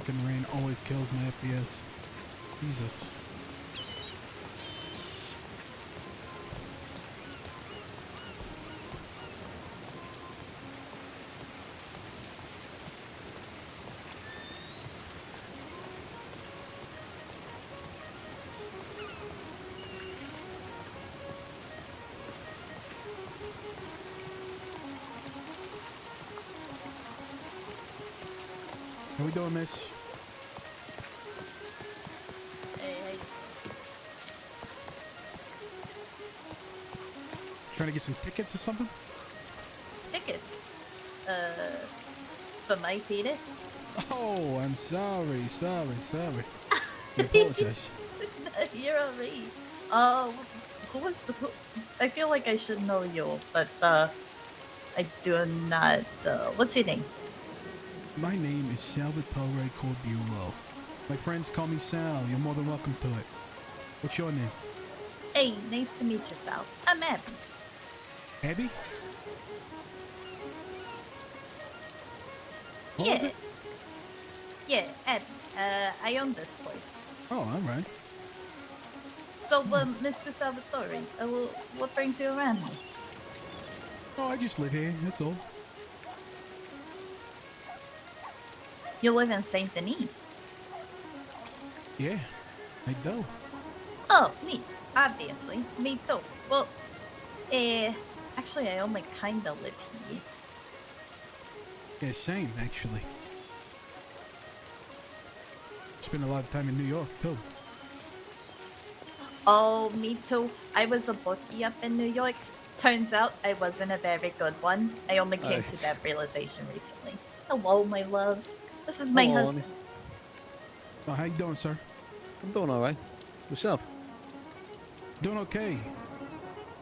fucking rain always kills my FPS. Jesus. How we doing, miss? Hey. Trying to get some tickets or something? Tickets. For my theater? Oh, I'm sorry. I apologize. You're alright. Who was the... I feel like I should know you, but, I do not, what's your name? My name is Salvatore Corbulo. My friends call me Sal. You're more than welcome to it. What's your name? Hey, nice to meet you, Sal. I'm Abby. Abby? What was Yeah. it? Yeah, Abby. I own this place. Oh, all right. So, Mr. Salvatore, what brings you around here? Oh, I just live here. That's all. You live in Saint Denis. Yeah, I do. Oh, neat. Obviously. Me too. Well, actually, I only kinda live here. Yeah, same actually. Spent a lot of time in New York too. Oh, me too. I was a bookie up in New York. Turns out I wasn't a very good one. I only came to that realization recently. Hello, my love. This is my husband. Oh, how you doing, sir? I'm doing alright. What's up? Doing okay.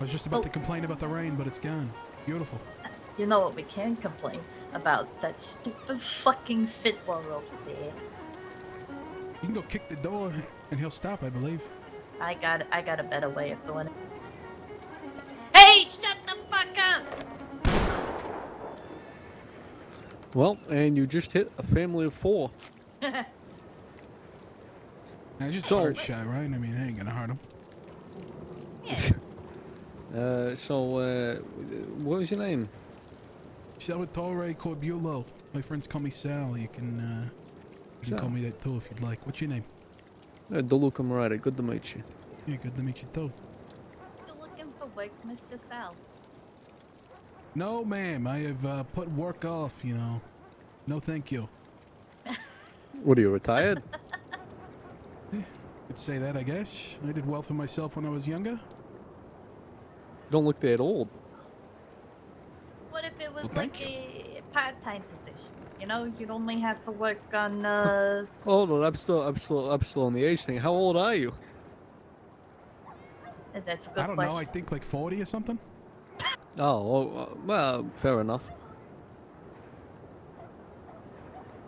I was just about to complain about the rain, but it's gone. Beautiful. You know what we can complain about? That stupid fucking fiddler over there. You can go kick the door, and he'll stop, I believe. I got a better way of doing it. Hey, shut the fuck up! Well, and you just hit a family of 4. I just a hard shot, right? I mean, I ain't gonna hurt him. Yeah. What was your name? Salvatore Corbulo. My friends call me Sal. You can call me that too if you'd like. What's your name? DeLuca Moretti. Good to meet you. Yeah, good to meet you too. You looking for work, Mr. Sal? No, ma'am. I have put work off, you know. No, thank you. What are you, retired? Could say that, I guess. I did well for myself when I was younger. You don't look that old. What if it was Well, like thank a part-time position? You know, you'd only have to work on Hold on, I'm still on the age thing. How old are you? That's a good I don't question. know. I think like 40 or something. Well, fair enough.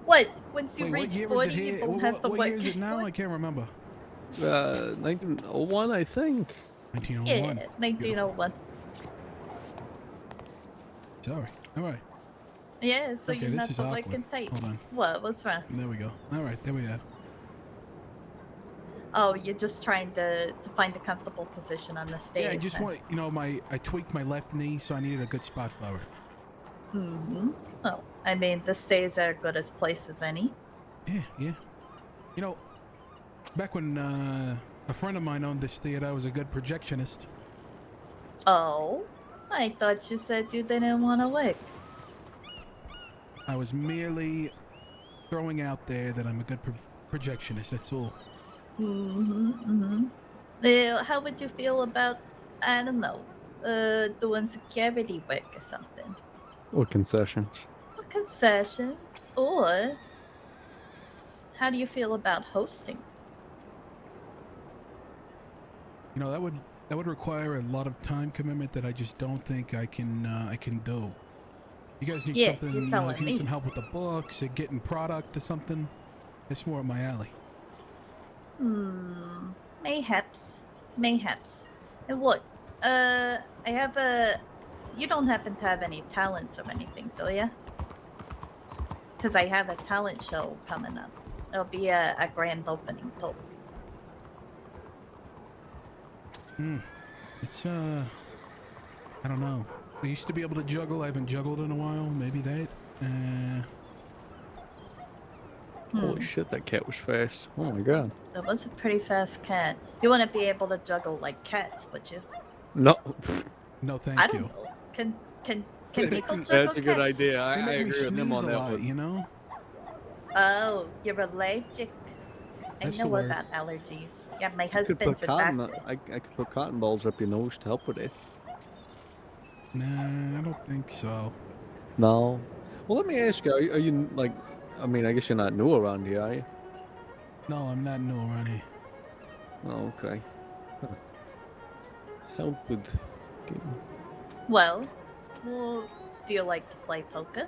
What? Once you Wait, reach what year 40, is it you here? don't have to What work year is it now? anymore? I can't remember. 1901, I think. 1901. Yeah, 1901. Sorry. All right. Yeah, so Okay, you're this not is the awkward. working type. Hold on. What? What's wrong? There we go. All right, there we are. Oh, you're just trying to find a comfortable position on the stage. Yeah, I just want, you know, I tweaked my left knee, so I needed a good spot for it. Mm-hmm. Well, I mean, the stays are good as place as any. Yeah. You know, back when a friend of mine owned this theater, I was a good projectionist. Oh, I thought you said you didn't want to work. I was merely throwing out there that I'm a good projectionist, that's all. How would you feel about, I don't know, doing security work or something? Or concessions. Or concessions? Or how do you feel about hosting? You know, that would require a lot of time commitment that I just don't think I can do. You guys need something, you're you know, if telling you need me. some help with the books or getting product or something, that's more up my alley. Mayhaps. And look, I have a... You don't happen to have any talents or anything, do ya? Because I have a talent show coming up. It'll be a grand opening too. It's I don't know. I used to be able to juggle. I haven't juggled in a while. Maybe that. Holy shit, that cat was fast. Oh my god. That was a pretty fast cat. You wouldn't be able to juggle like cats, would you? No. No, I thank don't you. know. Can They people make juggle That's a good cats? idea. They I make me agree with him sneeze on a that lot, one. you know? Oh, you're allergic. I That's the know word. about allergies. Yeah, my I could put husband's a cotton. doctor. I could put cotton balls up your nose to help with it. Nah, I don't think so. No. Well, let me ask you. Are you like? I mean, I guess you're not new around here, are you? No, I'm not new around here. Oh, okay. Huh. Help with. Getting... Well, do you like to play poker?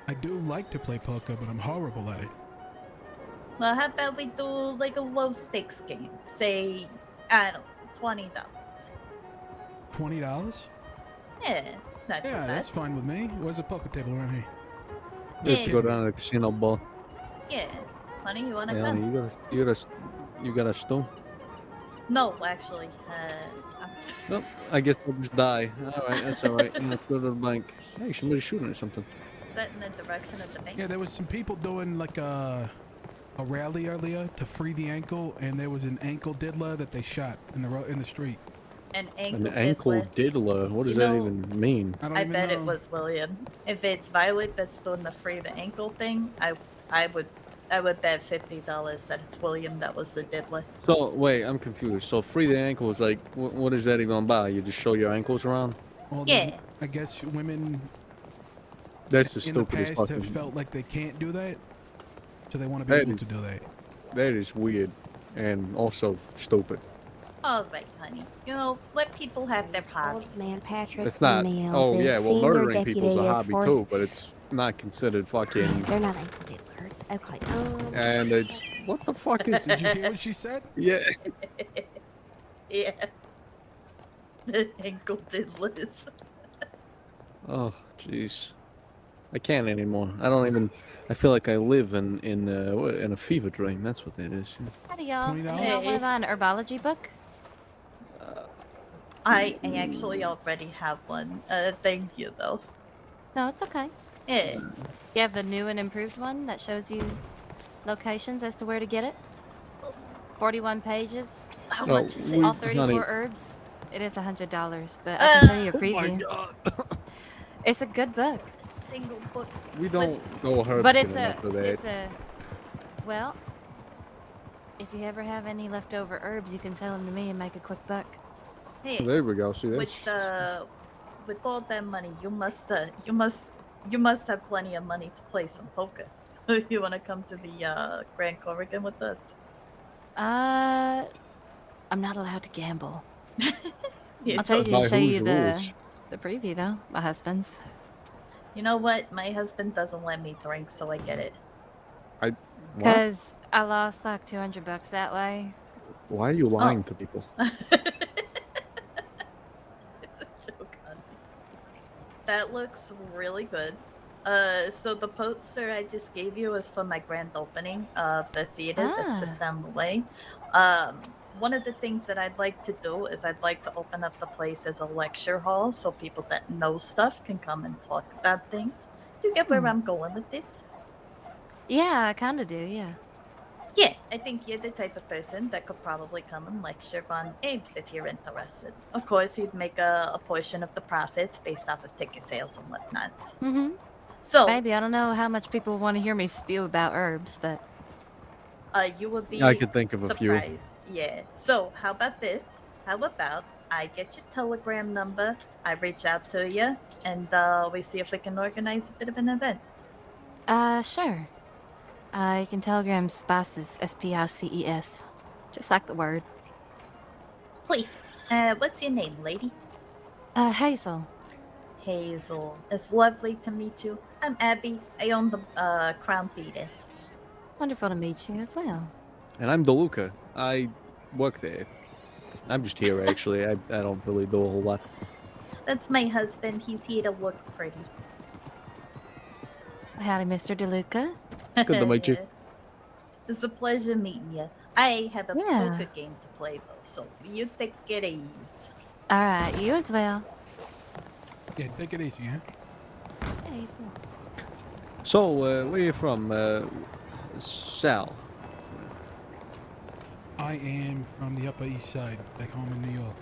I do like to play poker, but I'm horrible at it. Well, how about we do like a low stakes game? Say, I don't know, $20. $20? Yeah, it's not too Yeah, bad. that's fine with me. Where's the poker table around here? Just Yeah. go down to the casino ball. Yeah, honey, you wanna Yeah, come? you got a stone. No, actually, Nope. I guess I'll just die. All right, that's all right. Yeah, let's go to the bank. Hey, somebody's shooting or something. is that in the direction of the bank? Yeah, there was some people doing like a rally earlier to free the ankle, and there was an ankle diddler that they shot in the street. An An ankle ankle diddler. diddler. What does You that know, even mean? I don't I even bet know. it was William. If it's Violet that's doing the free the ankle thing, I would bet $50 that it's William that was the diddler. So wait, I'm confused. So free the ankle is like, what is that even about? You just show your ankles around? Well, Yeah. I guess women That's the in the stupidest past fucking. have felt like they can't do that, so they want to be That able is- to do that. That is weird, and also stupid. All right, honey. You know, let people have their hobbies. Old man Patrick It's not. O'Neill, Oh the yeah, well senior murdering people's a deputy is hobby force- too, but it's not considered fucking. They're not ankle diddlers. Okay. And it's what the fuck is? Did you hear what she said? Yeah. Yeah. The ankle diddlers. Oh jeez, I can't anymore. I don't even. I feel like I live in a fever dream. That's what that is. Howdy, y'all. $20? Any y'all want to buy an herbology book? I actually already have one. Thank you, though. No, it's okay. Yeah. You have the new and improved one that shows you locations as to where to get it. 41 pages, How Oh, much is we- it? all 34 honey. herbs. It is $100, but I can show you a preview. God. It's a good book, A single book. We don't go hurt. but it's a. Well, if you ever have any leftover herbs, you can sell them to me and make a quick buck. Hey, There we go. See that's. with all that money, you must have plenty of money to play some poker. You want to come to the Grand Corrigan with us? I'm not allowed to gamble. Yeah. I'll try By to show whose you rules? the preview though. My husband's. You know what? My husband doesn't let me drink, so I get it. What? Cause I lost like $200 that way. Why are you lying to people? It's a joke, honey. That looks really good. So the poster I just gave you is for my grand opening of the theater that's just down the way. One of the things that I'd like to do is I'd like to open up the place as a lecture hall so people that know stuff can come and talk about things. Do you get where I'm going with this? Yeah, I kind of do. Yeah. Yeah, I think you're the type of person that could probably come and lecture on apes if you're interested. Of course, you'd make a portion of the profits based off of ticket sales and whatnot. Mm-hmm. So, Maybe I don't know how much people want to hear me spew about herbs, but you would be I could think of a few. surprised. Yeah. So, how about this? How about I get your Telegram number, I reach out to you, and we see if we can organize a bit of an event. sure. You can telegram Spices, SPICES, just like the word. Please. What's your name, lady? Hazel. Hazel. It's lovely to meet you. I'm Abby. I own the Crown Theater. Wonderful to meet you as well. And I'm DeLuca. I work there. I'm just here actually. I don't really do a whole lot. That's my husband. He's here to look pretty. Howdy, Mr. DeLuca. Good to meet you. It's a pleasure meeting you. I have a Yeah. poker game to play though, so you take it easy. All right, you as well. Yeah, take it easy, huh? Yeah, you too. So, where you from, Sal? I am from the Upper East Side, back home in New York.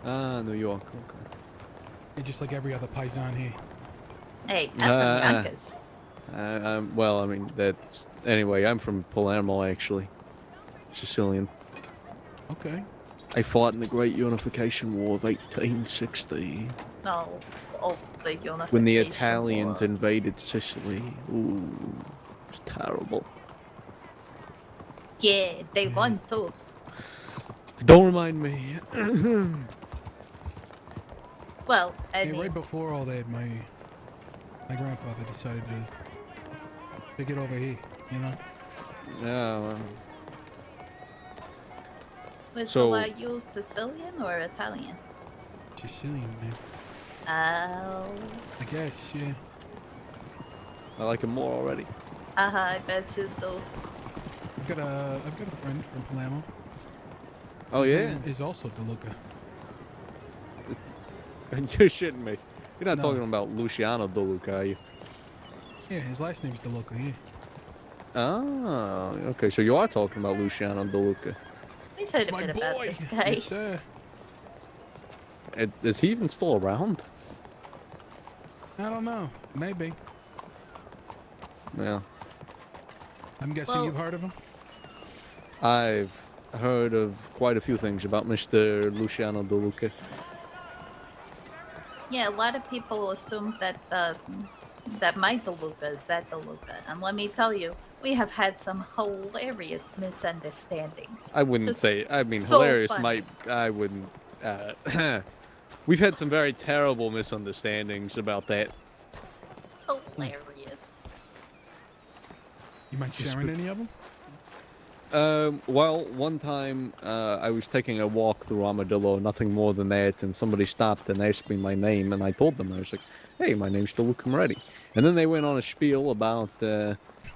Ah, New York. Okay. Yeah, just like every other paisan here. Hey, I'm from Yonkers. Well, I mean, that's anyway. I'm from Palermo, actually, Sicilian. Okay. I fought in the Great Unification War of 1860 No, oh, the unification when the Italians war. invaded Sicily. Ooh, it was terrible. Yeah, they Yeah. won too. Don't remind me. Well, I Yeah, mean, right before all that, my grandfather decided to take it over here, you know? Yeah. Well, so are so you Sicilian or Italian? Sicilian, man. Oh, I guess, yeah. I like him more already. I bet you do. I've got a friend from Palermo. Oh His yeah. name is also DeLuca. You're shitting me. You're not No. talking about Luciano DeLuca, are you? Yeah, his last name's DeLuca, yeah. Oh, okay. So you are talking about Luciano DeLuca. We've heard It's a my bit about boy. this guy. Yes, sir. Is he even still around? I don't know. Maybe. Yeah. I'm guessing Well- you've heard of him? I've heard of quite a few things about Mr. Luciano DeLuca. Yeah, a lot of people assume that that my DeLuca is that DeLuca, and let me tell you, we have had some hilarious misunderstandings. I wouldn't Just say. I mean, so hilarious funny. might. I wouldn't. We've had some very terrible misunderstandings about that. Hilarious. You mind Just sharing be- any of them? Well, one time I was taking a walk through Armadillo, nothing more than that, and somebody stopped and asked me my name, and I told them. I was like, "Hey, my name's DeLuca Moretti." And then they went on a spiel about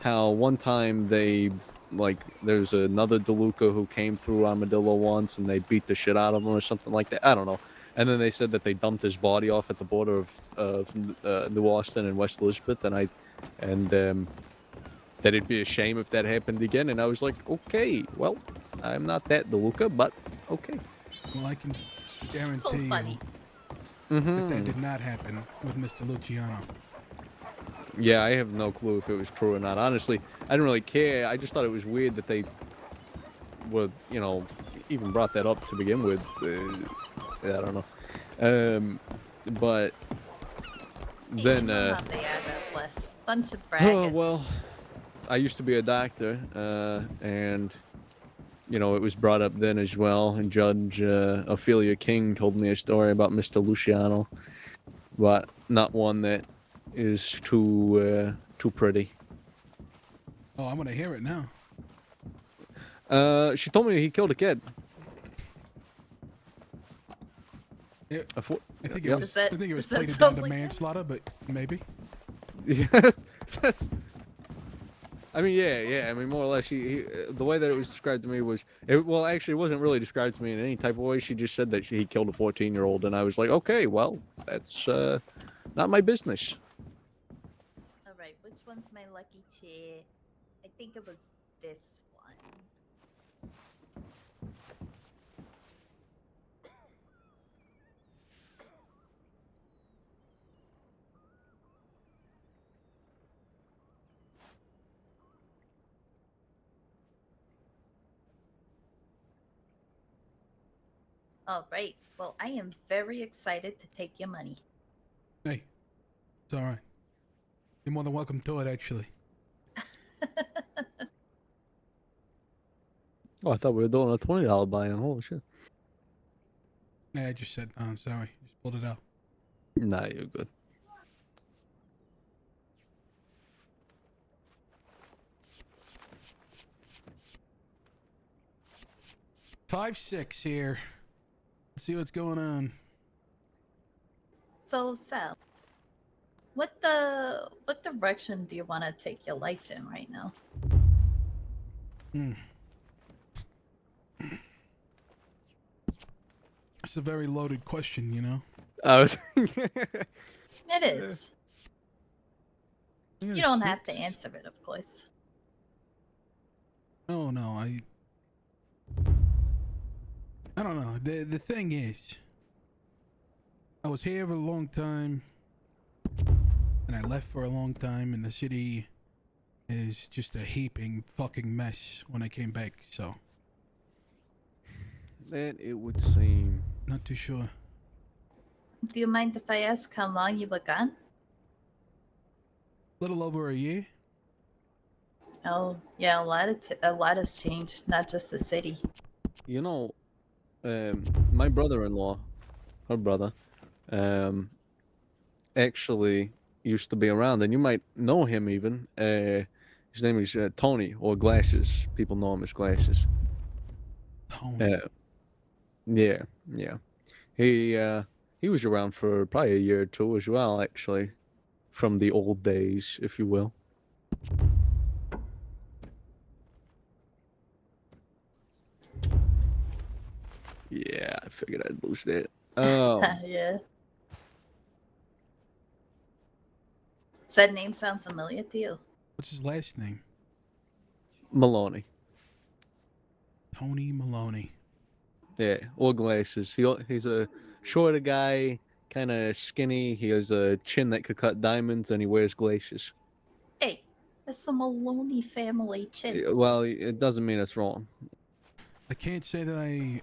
how one time there's another DeLuca who came through Armadillo once, and they beat the shit out of him or something like that. I don't know. And then they said that they dumped his body off at the border of New Austin and West Elizabeth, and that it'd be a shame if that happened again. And I was like, okay, well, I'm not that DeLuca, but okay. Well, I can So guarantee funny. you that Mm-hmm. did not happen with Mr. Luciano. Yeah, I have no clue if it was true or not. Honestly, I didn't really care. I just thought it was weird that they would, even brought that up to begin with. I don't know. But Hey, then, you know how they are, that list. Bunch of oh, braggas. well, I used to be a doctor, and it was brought up then as well. And Judge Ophelia King told me a story about Mr. Luciano, but not one that is too pretty. Oh, I'm gonna hear it now. She told me he killed a kid. Yeah, A fo- I think Yep. it was. Does that- I think it was does that plated sound down to like that? manslaughter, but maybe. Yes. I mean, yeah. I mean, more or less, the way that it was described to me was, well, actually, it wasn't really described to me in any type of way. She just said that he killed a 14-year-old, and I was like, okay, well, that's not my business. Alright, which one's my lucky chair? I think it was this one. Alright, well, I am very excited to take your money. Hey, it's all right. You're more than welcome to it, actually. Oh, I thought we were doing a $20 buy-in. Holy shit. Yeah, I just said, sorry. Just pulled it out. Nah, you're good. Five, 6 here. Let's see what's going on. So, Sal, what direction do you want to take your life in right now? Hmm. It's a very loaded question, you know. I was. It is. I got You a don't have to 6. answer it, of course. Oh no, I don't know. The thing is, I was here for a long time, and I left for a long time, and the city is just a heaping fucking mess when I came back. So That it would seem. not too sure. Do you mind if I ask how long you were gone? Little over a year. Oh, yeah, a lot has changed, not just the city. You know, my brother-in-law, her brother, um, actually used to be around, and you might know him even. His name is Tony, or Glasses. People know him as Glasses. Tony. Yeah, yeah. He was around for probably a year or two as well, actually, from the old days, if you will. Yeah, I figured I'd lose that. Yeah. Does that name sound familiar to you? What's his last name? Maloney. Tony Maloney. Yeah, or Glasses. He's a shorter guy, kind of skinny. He has a chin that could cut diamonds, and he wears glasses. Hey, it's the Maloney family chin. Well, it doesn't mean it's wrong. I can't say that I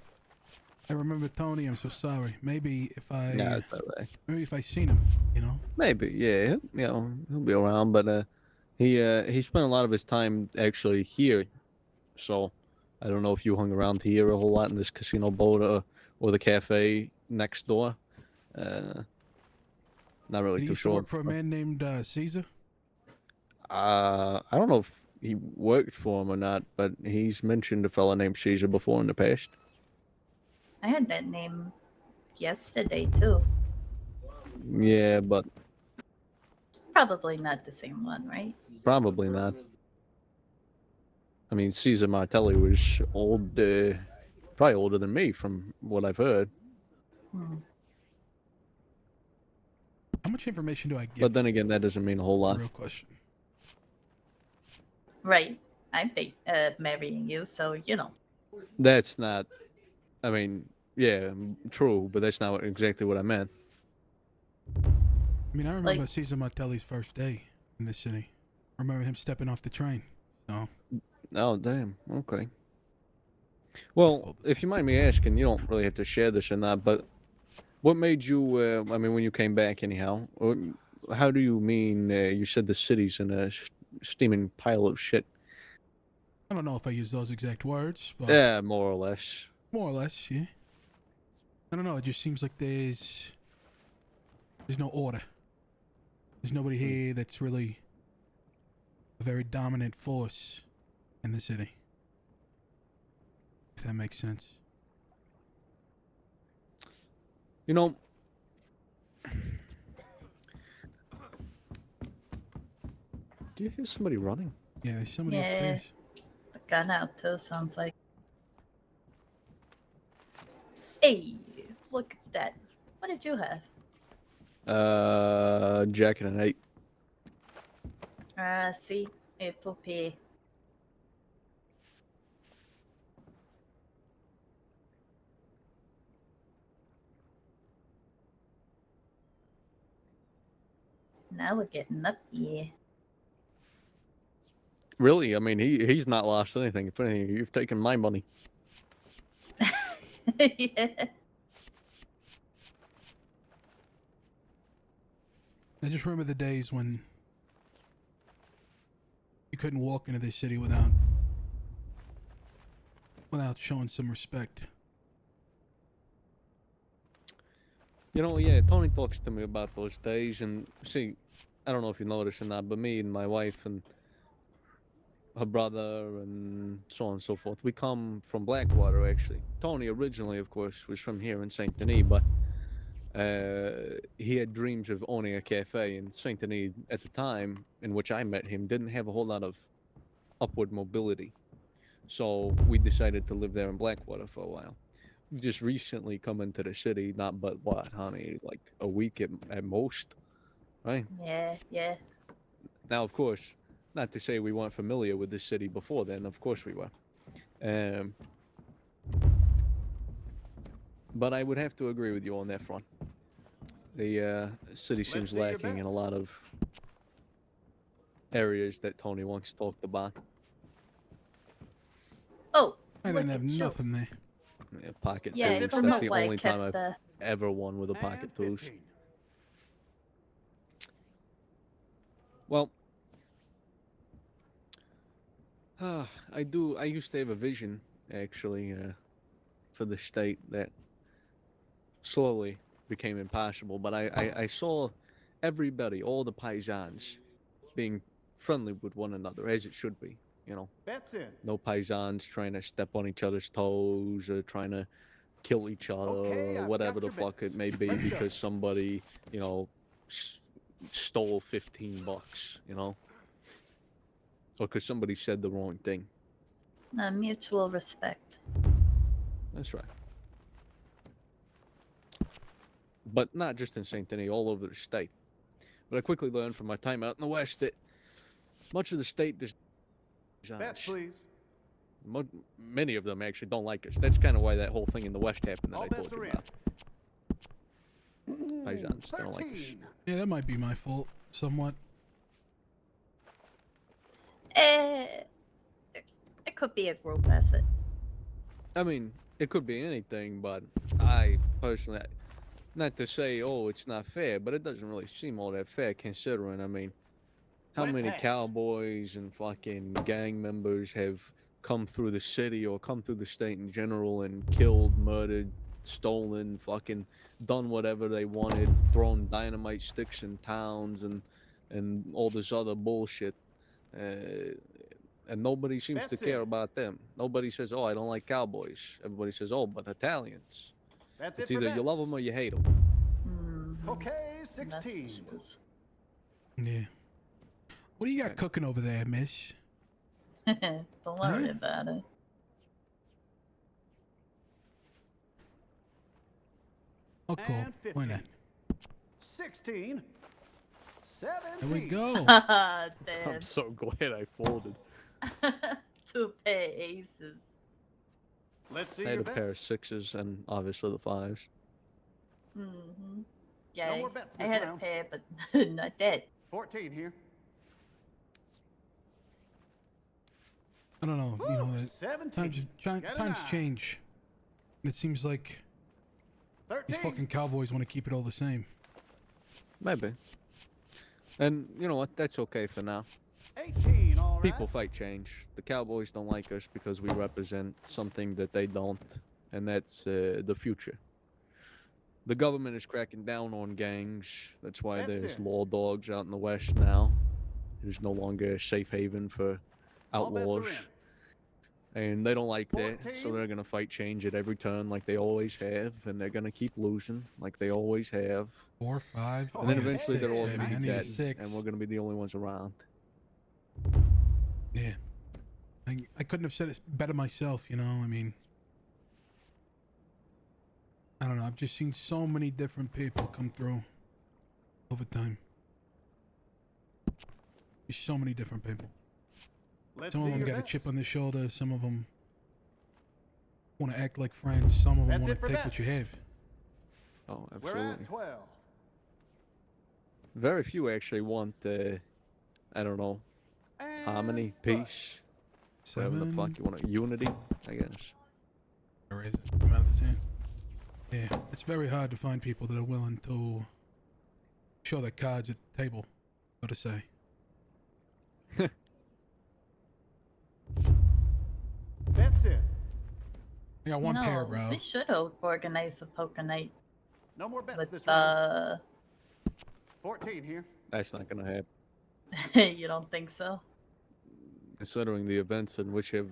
remember Tony. I'm so sorry. Maybe if No, I it's okay. maybe if I seen him, you know. Maybe, yeah. He'll be around, but he spent a lot of his time actually here. So I don't know if you hung around here a whole lot in this casino boat or the cafe next door. Uh, Not really Did he too used to sure. work for a man named Caesar? I don't know if he worked for him or not, but he's mentioned a fella named Caesar before in the past. I had that name yesterday, too. Yeah, but Probably not the same one, right? probably not. I mean, Caesar Martelli was old, probably older than me from what I've heard. Hmm. How much information do I get? But then again, that doesn't mean a whole lot. Real question. Right. I'm marrying you, so, you know. That's not. I mean, yeah, true, but that's not exactly what I meant. I mean, I remember Like- Caesar Martelli's first day in the city. I remember him stepping off the train. So Oh, damn. Okay. Well, if you mind me asking, you don't really have to share this or not, but what made you, I mean, when you came back anyhow, how do you mean you said the city's in a steaming pile of shit? I don't know if I use those exact words, but Yeah, more or less. more or less, yeah. I don't know. It just seems like there's no order. There's nobody here that's really a very dominant force in the city. If that makes sense. You know, do you hear somebody running? Yeah, there's somebody Yeah. upstairs. The gun out, too, sounds like. Hey, look at that. What did you have? Jack and an 8. See, it'll pay. Now we're getting up here. Really? I mean, he's not lost anything. If anything, you've taken my money. Yeah. I just remember the days when you couldn't walk into this city without showing some respect. You know, yeah, Tony talks to me about those days, and see, I don't know if you noticed or not, but me and my wife and her brother and so on and so forth, we come from Blackwater, actually. Tony originally, of course, was from here in Saint Denis, but he had dreams of owning a cafe, and Saint Denis, at the time in which I met him, didn't have a whole lot of upward mobility. So we decided to live there in Blackwater for a while. We've just recently come into the city, not but what, honey, like a week at most, right? Yeah, yeah. Now, of course, not to say we weren't familiar with this city before then. Of course we were. Um, but I would have to agree with you on that front. The city seems see your lacking in a bets. lot of areas that Tony once talked about. Oh, I look didn't have at you. nothing there. Yeah, pocket Yeah, tools. I don't That's know the why I only time kept I've ever won with a pocket And tools. 15. Well, I used to have a vision, actually, for the state that slowly became impossible. But I saw everybody, all the paisans, being friendly with one another, as it should be. You know, Bets in. no paisans trying to step on each other's toes or trying to kill each other Okay, or I've whatever got the your fuck bets. it may be Let's go. because somebody, you know, stole $15, you know, or because somebody said the wrong thing. Mutual respect. That's right. But not just in St. Denis, all over the state. But I quickly learned from my time out in the West that much of the state does. Bets, please. Many of them actually don't like us. That's kind of why that whole thing in the West happened that All I bets told you are in. about. Paisans, they don't like us. 13. Yeah, that might be my fault, somewhat. It could be a group effort. I mean, it could be anything, but I personally, not to say, oh, it's not fair, but it doesn't really seem all that fair considering, I mean, how Went many past. cowboys and fucking gang members have come through the city or come through the state in general and killed, murdered, stolen, fucking done whatever they wanted, thrown dynamite sticks in towns and all this other bullshit. And nobody seems to That's care it. about them. Nobody says, "Oh, I don't like cowboys." Everybody says, "Oh, but Italians." That's It's it for either you love bets. them or you hate them. Okay, That's 16. what it is. Yeah. What do you got Okay. cooking over there, miss? Don't worry about it. Oh, cool. And Why 15. not? 16. 17. There we go. I'm Damn. so glad I folded. 2 pair aces. Let's see I had your a pair of bets. sixes and obviously the fives. Mm-hmm. Yeah, more bets I this had round. a pair, but not that. 14 here. I don't know. You know, 17. Got a times 9. change. It seems like 13. these fucking cowboys want to keep it all the same. Maybe. And you know what? That's okay for now. 18, all right. People fight change. The Cowboys don't like us because we represent something that they don't, and that's the future. The government is cracking down on gangs. That's why That's there's it. law dogs out in the West now. There's no longer a safe haven for All bets are outlaws. in. And they don't like that, so 14. they're gonna fight change at every turn like they always have, and they're gonna keep losing like they always have. 4, 5. Oh, And then yeah, eventually six, they're all baby. gonna I be need a dead, 6. and we're gonna be the only ones around. Yeah. I couldn't have said it better myself, you know? I mean, I don't know. I've just seen so many different people come through over time. There's so many different people. Let's Some of see them your got a bets. chip on their shoulder. Some of them want to act like friends. Some of them That's want it to for take what you bets. have. Oh, We're absolutely. at 12. Very few actually want, I don't know, And harmony, push. peace, whatever the 7. fuck you want, unity, I guess. Or is it? I'm out of the 10. Yeah, it's very hard to find people that are willing to show their cards at the table, so to say. That's it. I got one pair, bro. We should organize a poker night No more bets with this round. 14 here. That's not gonna happen. You don't think so? Considering the events in which have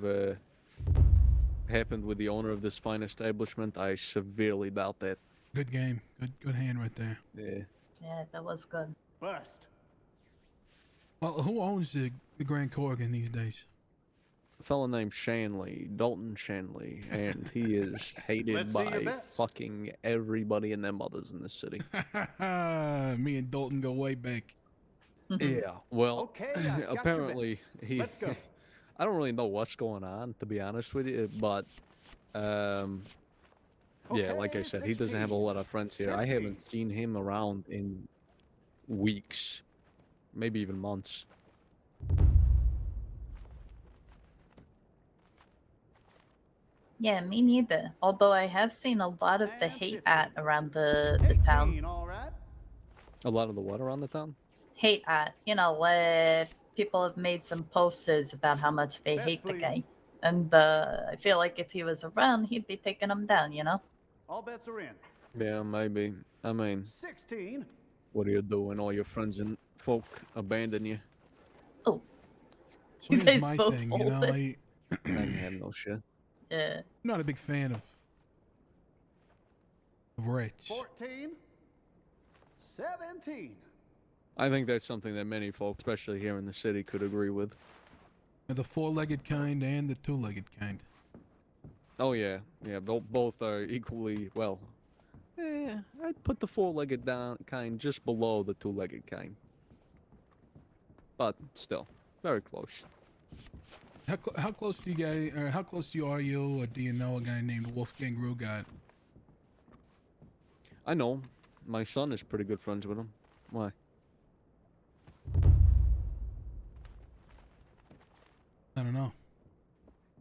happened with the owner of this fine establishment, I severely doubt that. Good game. Good hand right there. Yeah. Yeah, that was good. Bust. Well, who owns the Grand Corrigan these days? a fellow named Shanley, Dalton Shanley, and he is hated Let's see your by bets. fucking everybody and their mothers in this city. Me and Dalton go way back. Yeah, well, Okay, I've got your apparently bets. he. Let's go. I don't really know what's going on, to be honest with you, but yeah, like I Okay, said, he doesn't have a 16, lot of friends here. I 15. haven't seen him around in weeks, maybe even months. Yeah, me neither. Although I have seen a lot of the And hate 15. at around the town. 18, all right. A lot of the what around the town? Hate at, you know, where people have made some posters about how much they Bets, hate the please. guy. And I feel like if he was around, he'd be taking them down, you know? All bets are in. Yeah, maybe. I mean, 16. what do you do when all your friends and folk abandon you? Oh. Well, You here's guys my both thing, folded. you know, I, I have no shit. Yeah. I'm not a big fan of rich. 14. 17. I think that's something that many folks, especially here in the city, could agree with. The four-legged kind and the two-legged kind. Oh yeah, yeah. Both are equally well. I'd put the four-legged kind just below the two-legged kind, but still very close. How close do you guys, or how close are you, or do you know a guy named Wolfgang Rugat? I know him. My son is pretty good friends with him. Why? I don't know.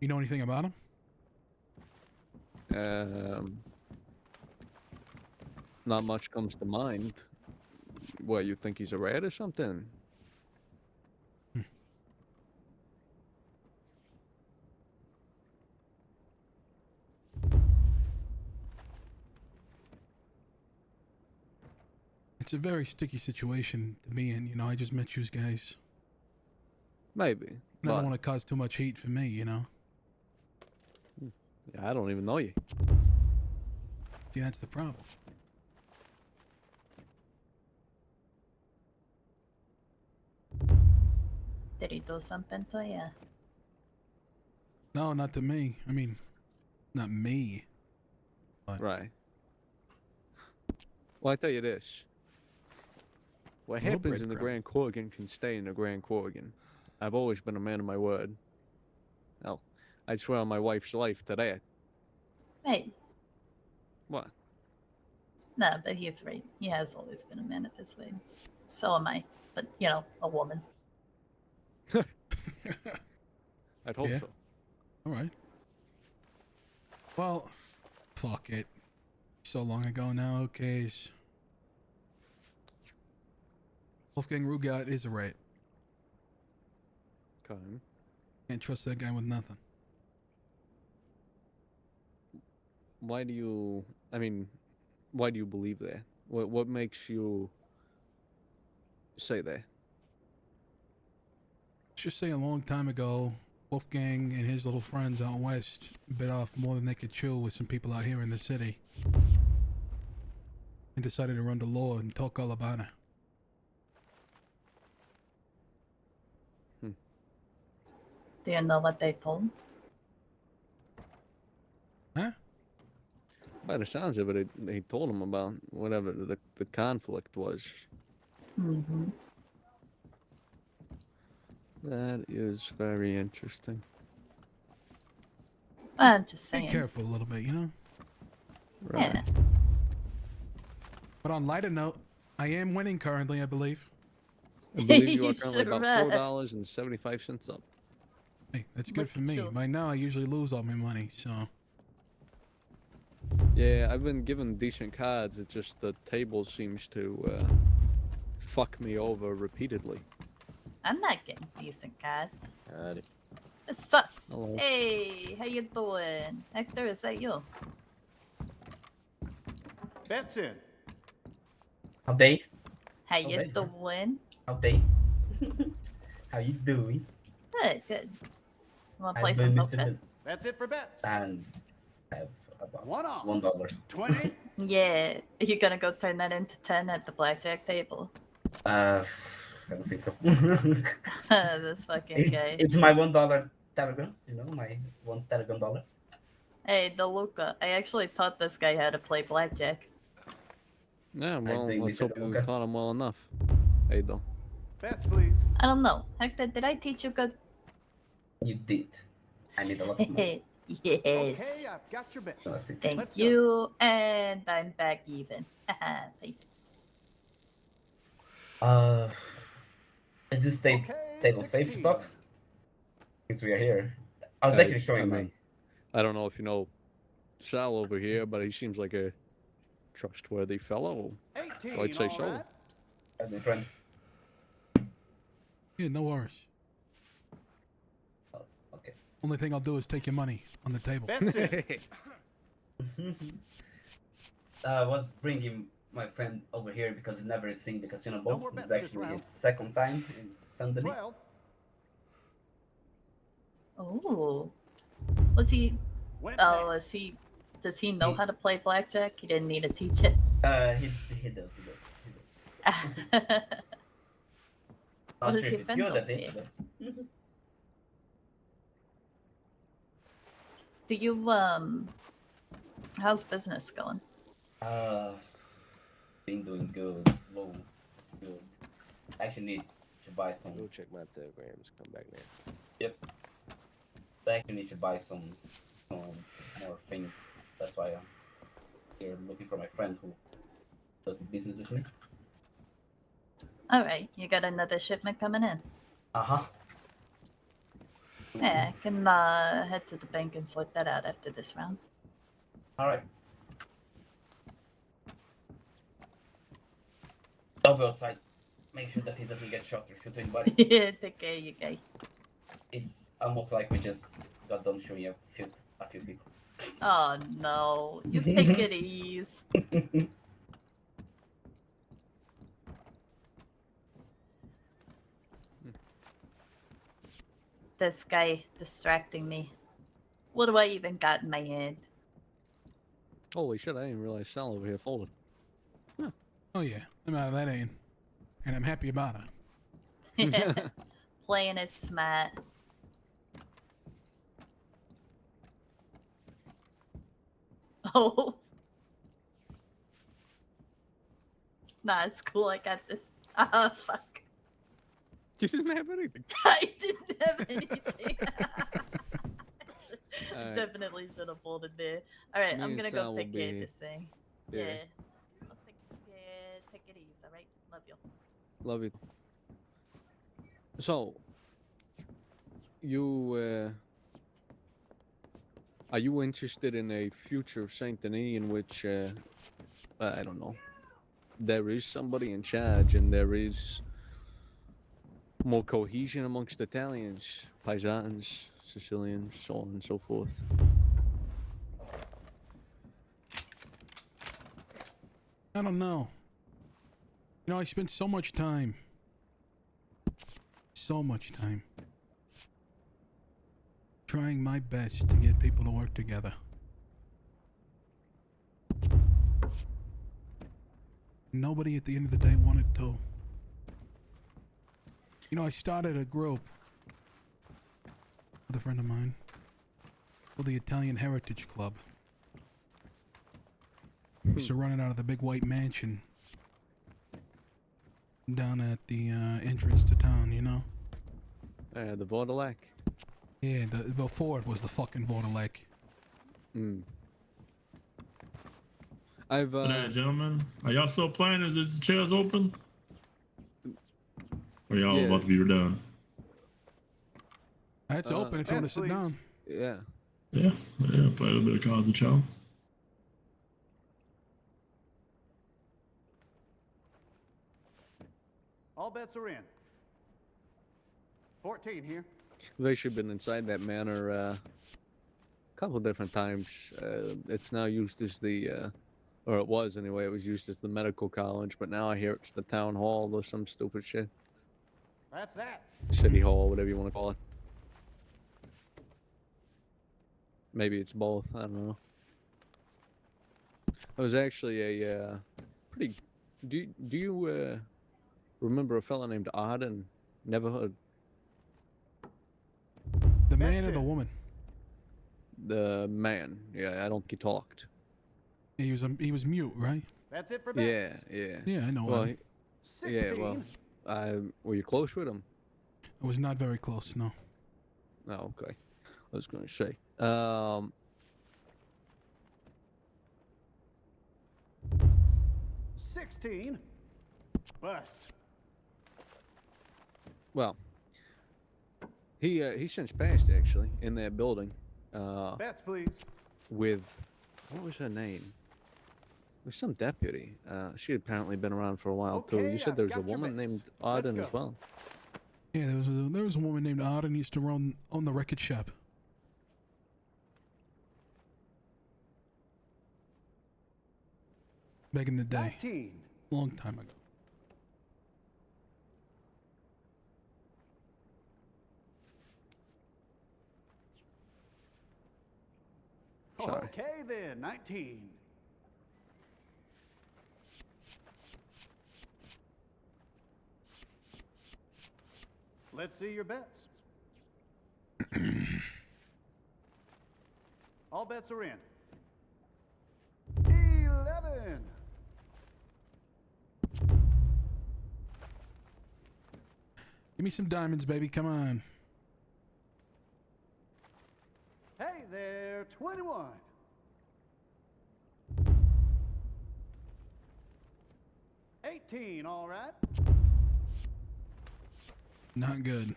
You know anything about him? Not much comes to mind. What, you think he's a rat or something? It's a very sticky situation to be in, you know. I just met you guys. Maybe. And I But, don't want to cause too much heat for me, you know. yeah, I don't even know you. See, that's the problem. Did he do something to you? No, not to me. I mean, not me. Right. Well, I tell you this. What Little happens in the Grand breadcrumbs. Corrigan can stay in the Grand Corrigan. I've always been a man of my word. Hell, I'd swear on my wife's life to that. Hey, What? no, but he's right. He has always been a man of his word. So am I. But, you know, a woman. I'd hope Yeah. so. All right. Well, fuck it. So long ago now, who cares? Wolfgang Rugat is a rat. Okay. Can't trust that guy with nothing. Why do you? I mean, why do you believe that? What makes you say that? Let's just say a long time ago, Wolfgang and his little friends out west bit off more than they could chew with some people out here in the city. And decided to run the law and talk all about it. Do you know what they told him? Huh? By the sounds of it, he told him about whatever the conflict was. Mm-hmm. That is very interesting. I'm just Be saying. careful a little bit, you know? Right. Yeah. But on lighter note, I am winning currently, I believe. I believe you are You currently sure about are. $4.75 up. Hey, that's good Look for at me. you. By now, I usually lose all my money, so... Yeah, I've been given decent cards. It's just the table seems to fuck me over repeatedly. I'm not getting decent cards. Got it. This sucks. Hello. Hey, how you doing? Hector, is that you? Bets in. How they? How you Okay. doing? How they? How you doing? Good, good. Wanna play I'm some Mr. poker? That's it for bets. And have about One off. $1. 20. Yeah. Are you gonna go turn that into 10 at the blackjack table? I don't think so. This fucking guy. it's my $1 Telegram, you know, my one Telegram dollar. Hey, DeLuca, I actually taught this guy how to play blackjack. Yeah, I well, think let's Mr. hope you Deluca. taught him well enough. Hey, though. Bets, please. I don't know. Hector, did I teach you good? You did. I need a lot of money. Yes. Okay, I've got your bet. That's it. Thank Let's go. you, and I'm back even. Uh, let's just stay Okay, on safe 16. stock since we are here. I was I actually showing my mean, I don't know if you know Sal over here, but he seems like a trustworthy fellow. 18, I'd say all so. right. my friend. Yeah, no worries. Oh, okay. Only thing I'll do is take your money on the table. Bets in. I was bringing my friend over here because he's never seen the casino No ball. more It's betting this actually round. his second time in Sunday. 12. Oh, was he? Went Oh, there. is he? Does he know how to play blackjack? He didn't need to teach it. He does. What Not does sure your if he's friend good know? at it, but Do you how's business going? been doing good, slow, good. Actually need to buy some. Go check my telegrams. Come back now. Yep. I actually need to buy some more things. That's why I'm here looking for my friend who does the business with me. All right, you got another shipment coming in. Uh-huh. Yeah, I can head to the bank and sort that out after this round. Alright. Don't go outside. Make sure that he doesn't get shot or shoot anybody. Yeah, take care, you guys. It's almost like we just got done shooting a few people. Oh no, you take it easy. This guy distracting me. What do I even got in my hand? Holy shit, I didn't realize Sal over here folded. Oh yeah, I'm out of that end, and I'm happy about it. Playing it smart. Oh. Nah, it's cool. I got this. Ah, fuck. You didn't have anything. I didn't have anything. Alright. Definitely should have folded there. Alright, Me I'm and gonna Sal go will take care of be- this thing. Yeah. Yeah. Take it easy, alright? Love you. Love it. So, you are you interested in a future Saint Denis in which I don't know, there is somebody in charge and there is more cohesion amongst Italians, Paisans, Sicilians, so on and so forth? I don't know. You know, I spent so much time trying my best to get people to work together. Nobody at the end of the day wanted to. You know, I started a group with a friend of mine called the Italian Heritage Club. We used to run it out of the big white mansion down at the entrance to town, you know? The Vordelak. Yeah, before it was the fucking Vordelek. Mm. I've Good night, gentlemen. Are y'all still playing? Is the chairs open? Or y'all Yeah. about to be done? It's open if you want to Yes, sit please. down. yeah. Yeah, play a little bit of Cards and Chow. All bets are in. 14 here. We've actually been inside that manor a couple different times. It's now used as the, or it was anyway, it was used as the medical college, but now I hear it's the town hall or some stupid shit. That's that. City hall, whatever you want to call it. Maybe it's both, I don't know. It was actually a pretty... Do you remember a fella named Odd in Neverhood? The man That's or the it. woman? The man. Yeah, I don't think he talked. He was mute, right? That's it for Yeah, bets. yeah. Yeah, I know. Well, him. 16. yeah, well, were you close with him? I was not very close. No. Oh, okay. I was going to say. 16. Bust. Well, he since passed actually in that building. Bets, please. With what was her name? It was some deputy. She had apparently been around for a while too. You Okay, said I've there was a got your woman bets. named Let's Arden as go. well. Yeah, there was a woman named Auden used to run on the record shop. Back in the day, 19. long time ago. Sorry. Okay then, 19. Let's see your bets. All bets are in. 11. Give me some diamonds, baby. Come on. Hey there, 21. $18, all right. Not good.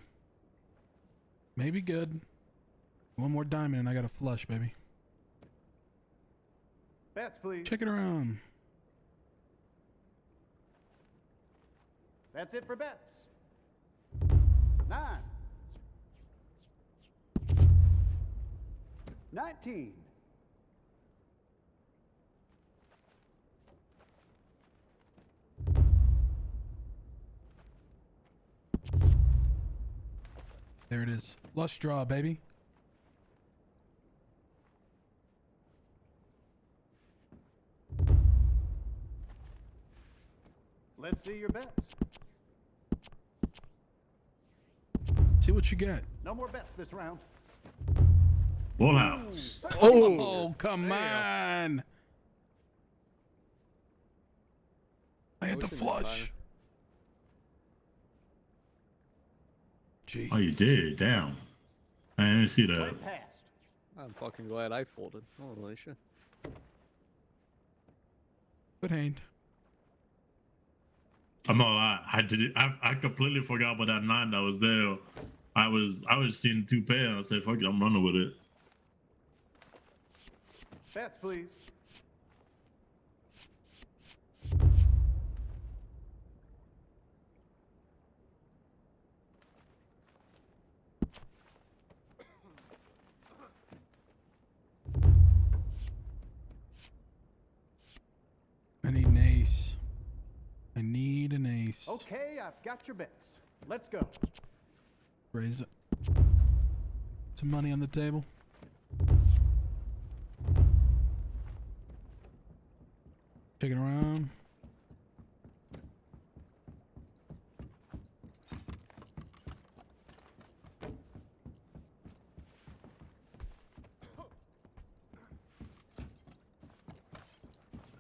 Maybe good. One more diamond and I got a flush, baby. Bets, please. Check it around. That's it for bets. 9. 19. There it is. Flush draw, baby. Let's see your bets. See what you got. No more bets this round. Full house. Oh, come on. I hit the What's in there, flush. Byron? Gee. Oh, you did? Damn. I didn't see that. Way past. I'm fucking glad I folded. Holy shit. Good hand. I'm not lie. I did it. I completely forgot about that 9 that was there. I was seeing 2 pair. And I said, "Fuck it, I'm running with it." Bets, please. I need an ace. I need an ace. Okay, I've got your bets. Let's go. Raise it. Some money on the table. Check it around.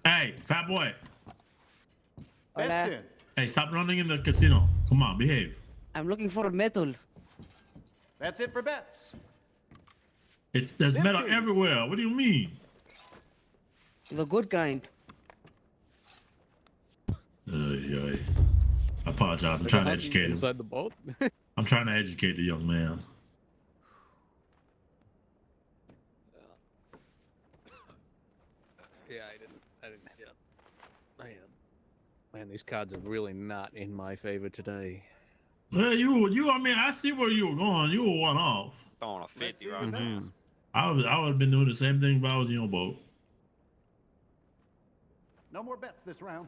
Hey, fat boy. Bets Hola. in. Hey, stop running in the casino. Come on, behave. I'm looking for metal. That's it for bets. There's metal 15. everywhere. What do you mean? The good kind. I apologize. I'm trying to educate him. Inside the boat? I'm trying to educate the young man. Yeah, I didn't hit. Man, these cards are really not in my favor today. Well, I mean, I see where you were going. You were one off. Throwing a Let's 50 see right your now. bets. I would have been doing the same thing if I was in your boat. No more bets this round.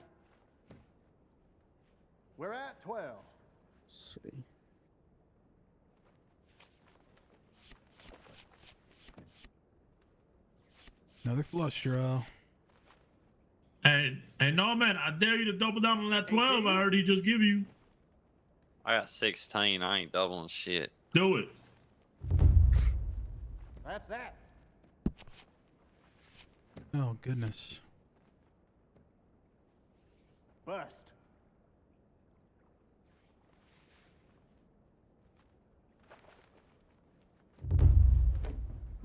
We're at 12. Let's see. Another flush draw. Hey, no, man, I dare you to double down on that 12 I heard he just give you. I got 16. I ain't doubling shit. Do it. That's that. Oh, goodness. Bust.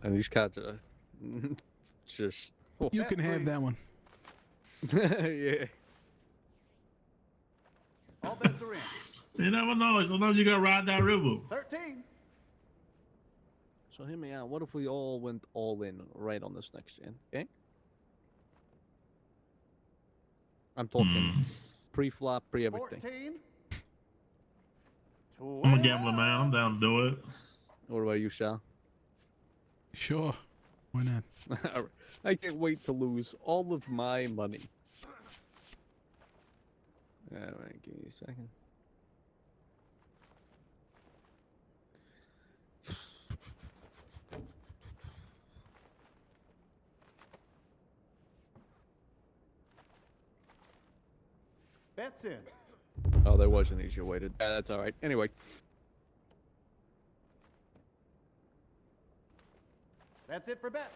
And these cats are just. You Bet can have freeze. that one. Yeah. All bets are in. You never know. Sometimes you gotta ride that river. 13. So hear me out. What if we all went all in right on this next gen? Okay. I'm talking pre-flop, pre-everything. 14. I'm a gambler, man. I'm down to do it. What about you, Shal? Sure. Why not? All right. I can't wait to lose all of my money. All right, give me a second. Bets in. Oh, there was an easier way to. Yeah, that's all right. Anyway, That's it for bets.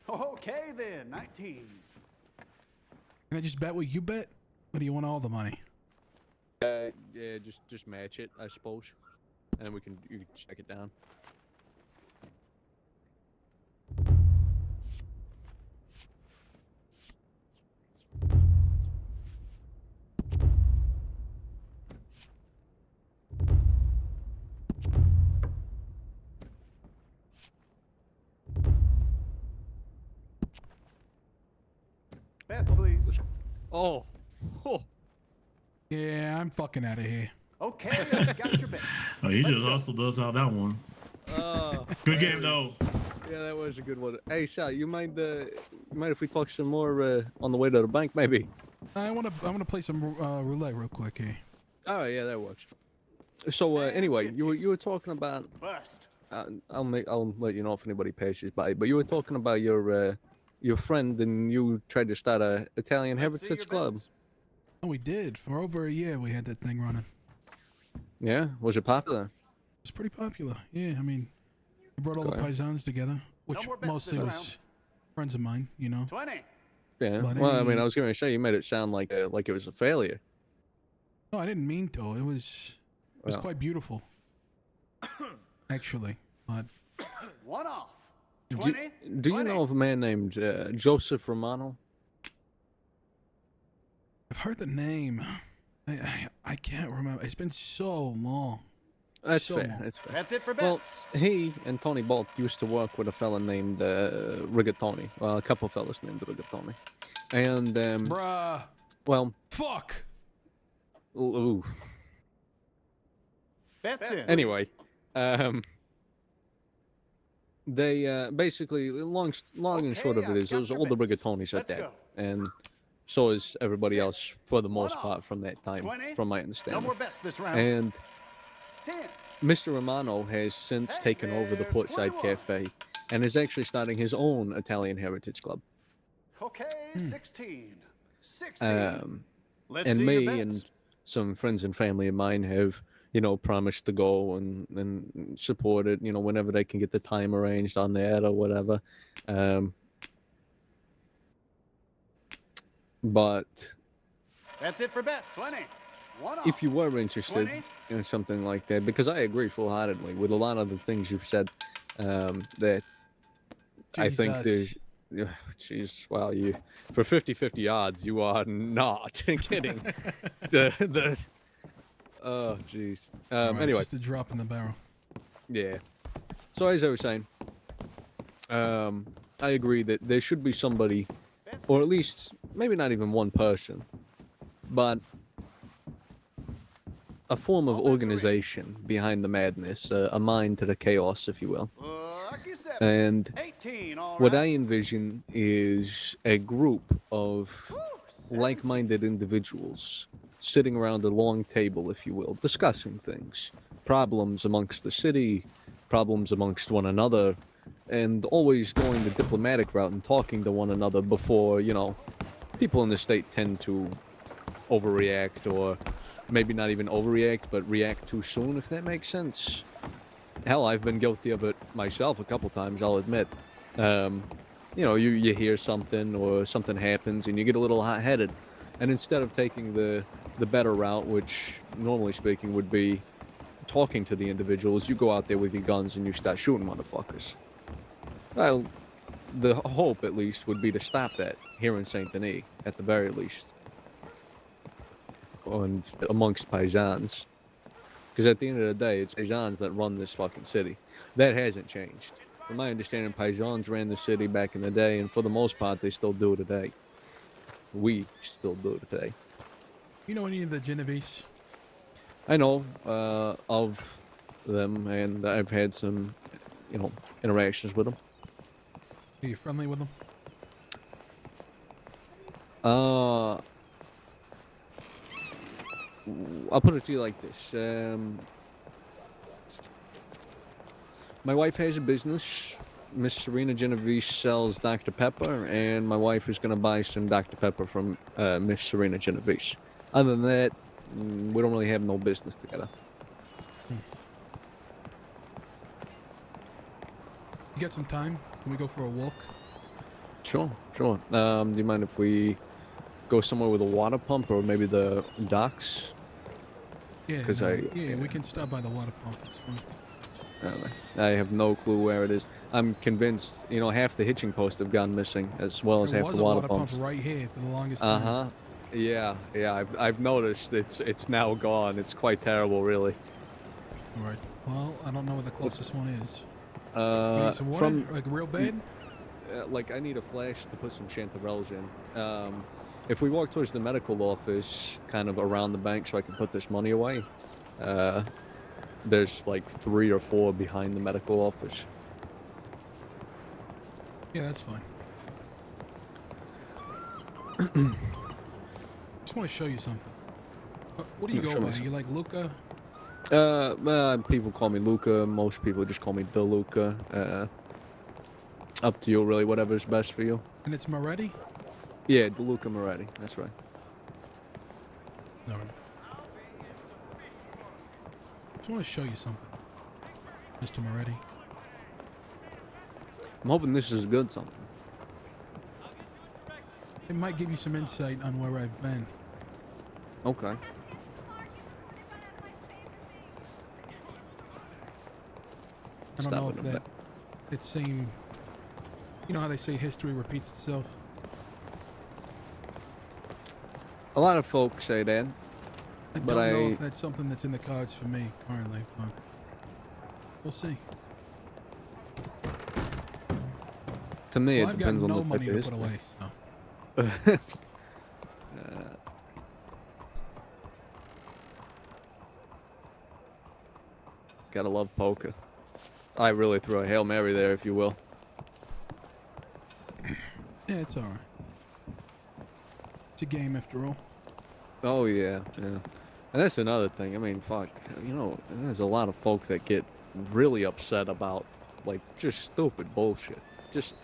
Okay then, 19. Can I just bet what you bet? Or do you want all the money? yeah, just match it, I suppose, and then you can check it down. Bet, please. Oh, oh. Yeah, I'm fucking out of here. Okay, then, got your bet. Oh, he Let's just go. hustled us out that one. Good game though. Yeah, that was a good one. Hey, Sal, you mind if we talk some more on the way to the bank, maybe? I wanna play some roulette real quick here. Oh, yeah, that works. So anyway, you were talking about. Bust. I'll let you know if anybody passes by. But you were talking about your friend, and you tried to start a Italian Let's see Heritage your Club. bets. Oh, we did. For over a year, we had that thing running. Yeah, was it popular? It's pretty popular. Yeah, I mean, we brought all the Okay. paisans together, which more bets mostly this was round. friends of mine, you know. 20. Yeah. But Well, I mean, any- I was going to say you made it sound like it was a failure. No, I didn't mean to. It was Well. quite beautiful, actually. But One off. Do 20. do you know of a man named Joseph Romano? I've heard the name. I can't remember. It's been so long. That's So fair. long. That's fair. That's it for Well, bets. he and Tony Bolt used to work with a fella named Rigatoni. Well, a couple fellas named Rigatoni. And, Bruh. well, Fuck. ooh. Bets in. Anyway, they basically, long and short of Okay, it is, I've those got all the your bets. Rigatonis are Let's dead. go. And so is everybody Six. else, for the most One part, off. from that time, 20. from my No understanding. more bets this round. And 10. Mr. Romano has since Hey taken over the there, Portside 21. Cafe and is actually starting his own Italian Heritage Club. Okay, 16. 16. Let's And see me your and bets. some friends and family of mine have, promised to go and support it, whenever they can get the time arranged on that or whatever. But That's it for bets. 20. One off. if you were interested 20. in something like that, because I agree full-heartedly with a lot of the things you've said, that I think there's, Jesus. jeez, well, you for 50-50 odds, you are not kidding. the oh, jeez. Alright, it's Anyway, just a drop in the barrel. yeah. So as I was saying, I agree that there should be somebody, or at least maybe not even one person, but a form of organization behind the madness, a mind to the chaos, if you will. Lucky 7. And 18. All what I right. envision is a group of Woo, like-minded individuals sitting around a long table, if you will, discussing things, problems amongst the city, problems amongst one another, and always going the diplomatic route and talking to one another before, people in the state tend to overreact, or maybe not even overreact, but react too soon, if that makes sense. hell, I've been guilty of it myself a couple times, I'll admit. You know, you hear something or something happens and you get a little hot-headed. And instead of taking the better route, which normally speaking would be talking to the individuals, you go out there with your guns and you start shooting motherfuckers. Well, the hope, at least, would be to stop that here in Saint Denis, at the very least. And amongst paysans. Because at the end of the day, it's paysans that run this fucking city. That hasn't changed. From my understanding, paysans ran the city back in the day, and for the most part, they still do today. We still do it today. You know any of the Genovese? I know of them, and I've had some, you know, interactions with them. Are you friendly with them? I'll put it to you like this. My wife has a business. Miss Serena Genovese sells Dr. Pepper, and my wife is going to buy some Dr. Pepper from Miss Serena Genovese. Other than that, we don't really have no business together. You got some time? Can we go for a walk? Sure, sure. Do you mind if we go somewhere with a water pump or maybe the docks? Yeah, 'Cause we can stop by the water pump. It's fine. I have no clue where it is. I'm convinced, you know, half the hitching posts have gone missing, as well as There half was the a water water pumps. pump right here for the longest time. Uh huh. Yeah, yeah. I've noticed it's now gone. It's quite terrible, really. All right. Well, I don't know where the closest one is. You need some water? From Like real bad? like I need a flash to put some chanterelles in. If we walk towards the medical office, kind of around the bank, so I can put this money away. There's like 3 or 4 behind the medical office. Yeah, that's fine. Just want to show you something. What do you Yeah, go show me by? something. You like Luca? People call me Luca. Most people just call me De Luca. Up to you, really. Whatever's best for you. And it's Moretti? Yeah, De Luca Moretti. That's right. All right. Just want to show you something, Mr. Moretti. I'm hoping this is good something. It might give you some insight on where I've been. Okay. I don't know Stop if it a that it's same. You know how they say history repeats itself. A lot of folks say that. I But don't know I- if that's something that's in the cards for me currently, but we'll see. To me, Well, it I've got depends on no the money type to of put history. away, so. Gotta love poker. I really threw a Hail Mary there, if you will. Yeah, it's alright. It's a game after all. Oh, yeah, yeah. And that's another thing. I mean, fuck. You know, there's a lot of folk that get really upset about, like, just stupid bullshit. Just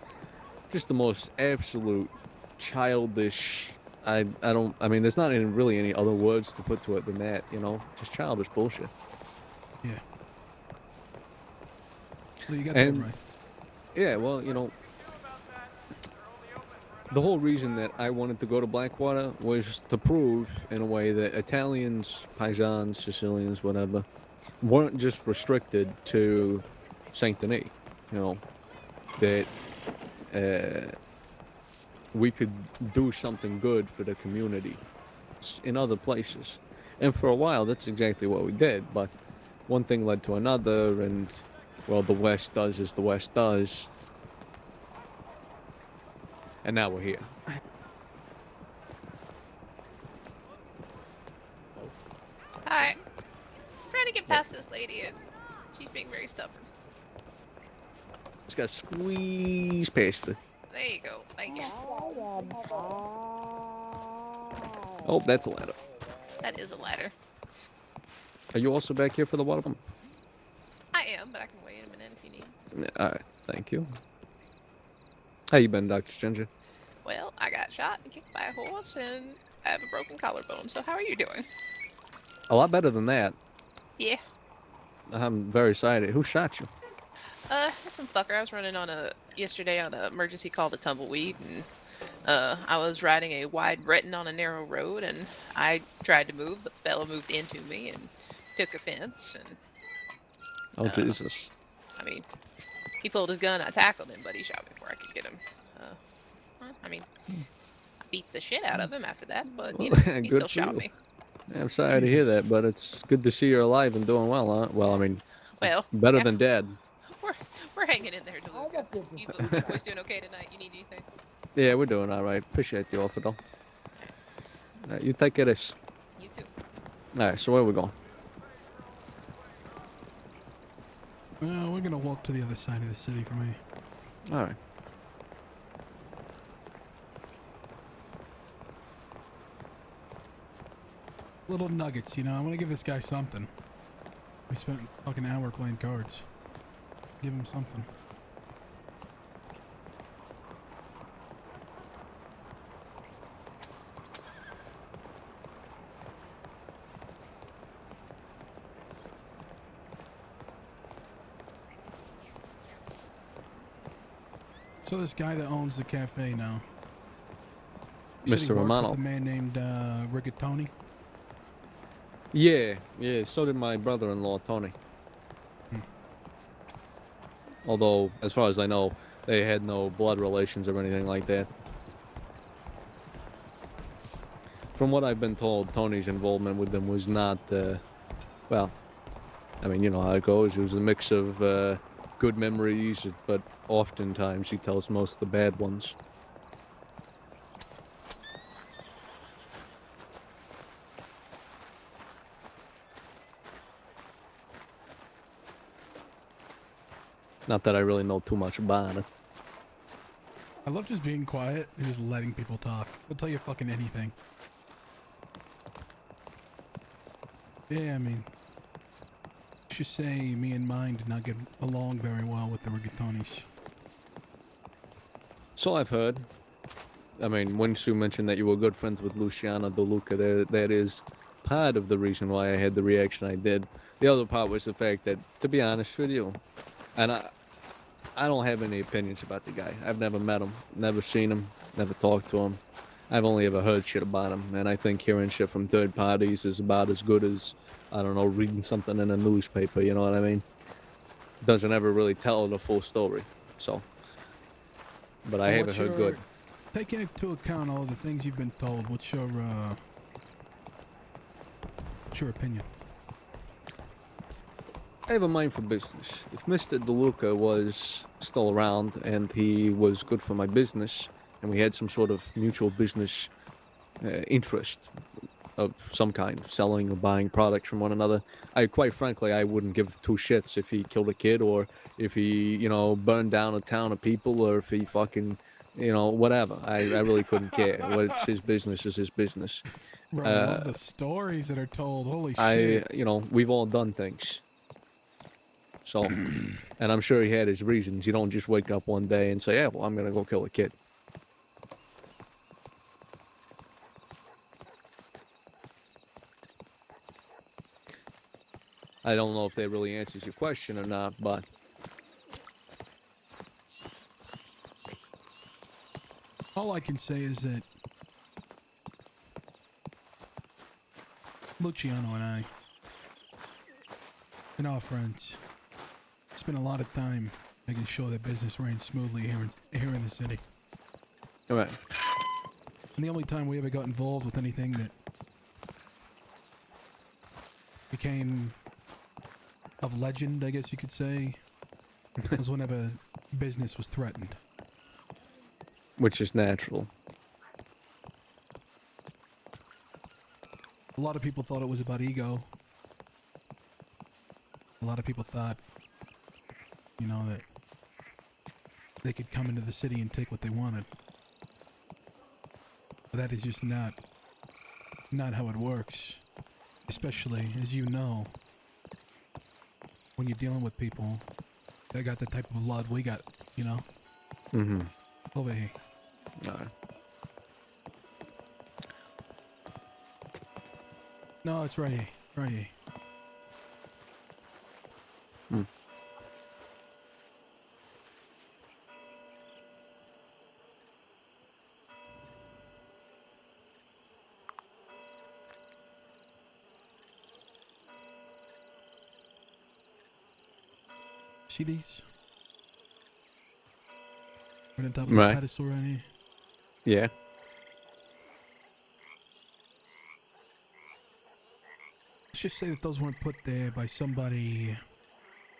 the most absolute childish. I mean, there's not really any other words to put to it than that, you know? Just childish bullshit. Yeah. Well, you got that And- right. Yeah, well, you know, the whole reason that I wanted to go to Blackwater was to prove, in a way, that Italians, Paisans, Sicilians, whatever, weren't just restricted to Saint Denis. You know, that we could do something good for the community in other places. And for a while, that's exactly what we did. But one thing led to another, and, well, the West does as the West does. And now we're here. Hi. I'm trying to get past this lady and she's being very stubborn. Just gotta squeeze past it. There you go. Thank you. Oh, that's a ladder. That is a ladder. Are you also back here for the water pump? I am, but I can wait a minute if you need. Alright, thank you. How you been, Dr. Ginger? Well, I got shot and kicked by a horse and I have a broken collarbone, so how are you doing? A lot better than that. Yeah. I'm very sorry. Who shot you? Some fucker. I was running on yesterday on an emergency call to tumbleweed, and I was riding a wide Breton on a narrow road, and I tried to move, but the fellow moved into me and took offense, and Oh, Jesus. I mean, he pulled his gun, I tackled him, but he shot me before I could get him. I mean, I beat the shit out of him after that, but, you know, Well, he good still for shot you. me. Yeah, I'm sorry to hear Jesus. that, but it's good to see you're alive and doing well, huh? Well, I mean, Well, better yeah, than dead. we're hanging in there, DeLuca. You boys doing okay tonight? You need anything? Yeah, we're doing all right. Appreciate the offer, though. You take care of this. You too. All right, so where are we going? Well, we're gonna walk to the other side of the city for me. All right. Little nuggets, you know. I want to give this guy something. We spent a fucking hour playing cards. Give him something. So this guy that owns the cafe now. Said he Mr. worked Romano. with a man named Rigatoni. Yeah, so did my brother-in-law, Tony. Although, as far as I know, they had no blood relations or anything like that. From what I've been told, Tony's involvement with them was not, well, I mean, you know how it goes. It was a mix of good memories, but oftentimes he tells most of the bad ones. Not that I really know too much about it. I love just being quiet and just letting people talk. They'll tell you fucking anything. Yeah, I mean, let's just say me and mine did not get along very well with the Rigatonis. So I've heard. I mean, once you mentioned that you were good friends with Luciana DeLuca, that is part of the reason why I had the reaction I did. The other part was the fact that, to be honest with you, and I don't have any opinions about the guy. I've never met him, never seen him, never talked to him. I've only ever heard shit about him, and I think hearing shit from third parties is about as good as, I don't know, reading something in a newspaper, you know what I mean? Doesn't ever really tell the full story, so. But I Well, haven't heard good. Taking into account all the things you've been told, what's your opinion? I have a mind for business. If Mr. DeLuca was still around and he was good for my business, and we had some sort of mutual business interest of some kind, selling or buying products from one another, quite frankly, I wouldn't give two shits if he killed a kid or if he, you know, burned down a town of people or if he fucking, you know, whatever. I really couldn't care. What's his business is his business. Bro, I love the stories that are told. Holy shit. You know, we've all done things. So, and I'm sure he had his reasons. You don't just wake up one day and say, yeah, well, I'm going to go kill a kid. I don't know if that really answers your question or not, but All I can say is that Luciano and I and our friends spent a lot of time making sure that business ran smoothly here in the city. all right. And the only time we ever got involved with anything that became of legend, I guess you could say, was whenever business was threatened. Which is natural. A lot of people thought it was about ego. A lot of people thought, you know, that they could come into the city and take what they wanted. But that is just not how it works. Especially, as you know, when you're dealing with people that got the type of blood we got, you know? Mm-hmm. Over here. All right. No, it's right here. Right here. see these? Right on top of this Right. pedestal right here. Yeah. Let's just say that those weren't put there by somebody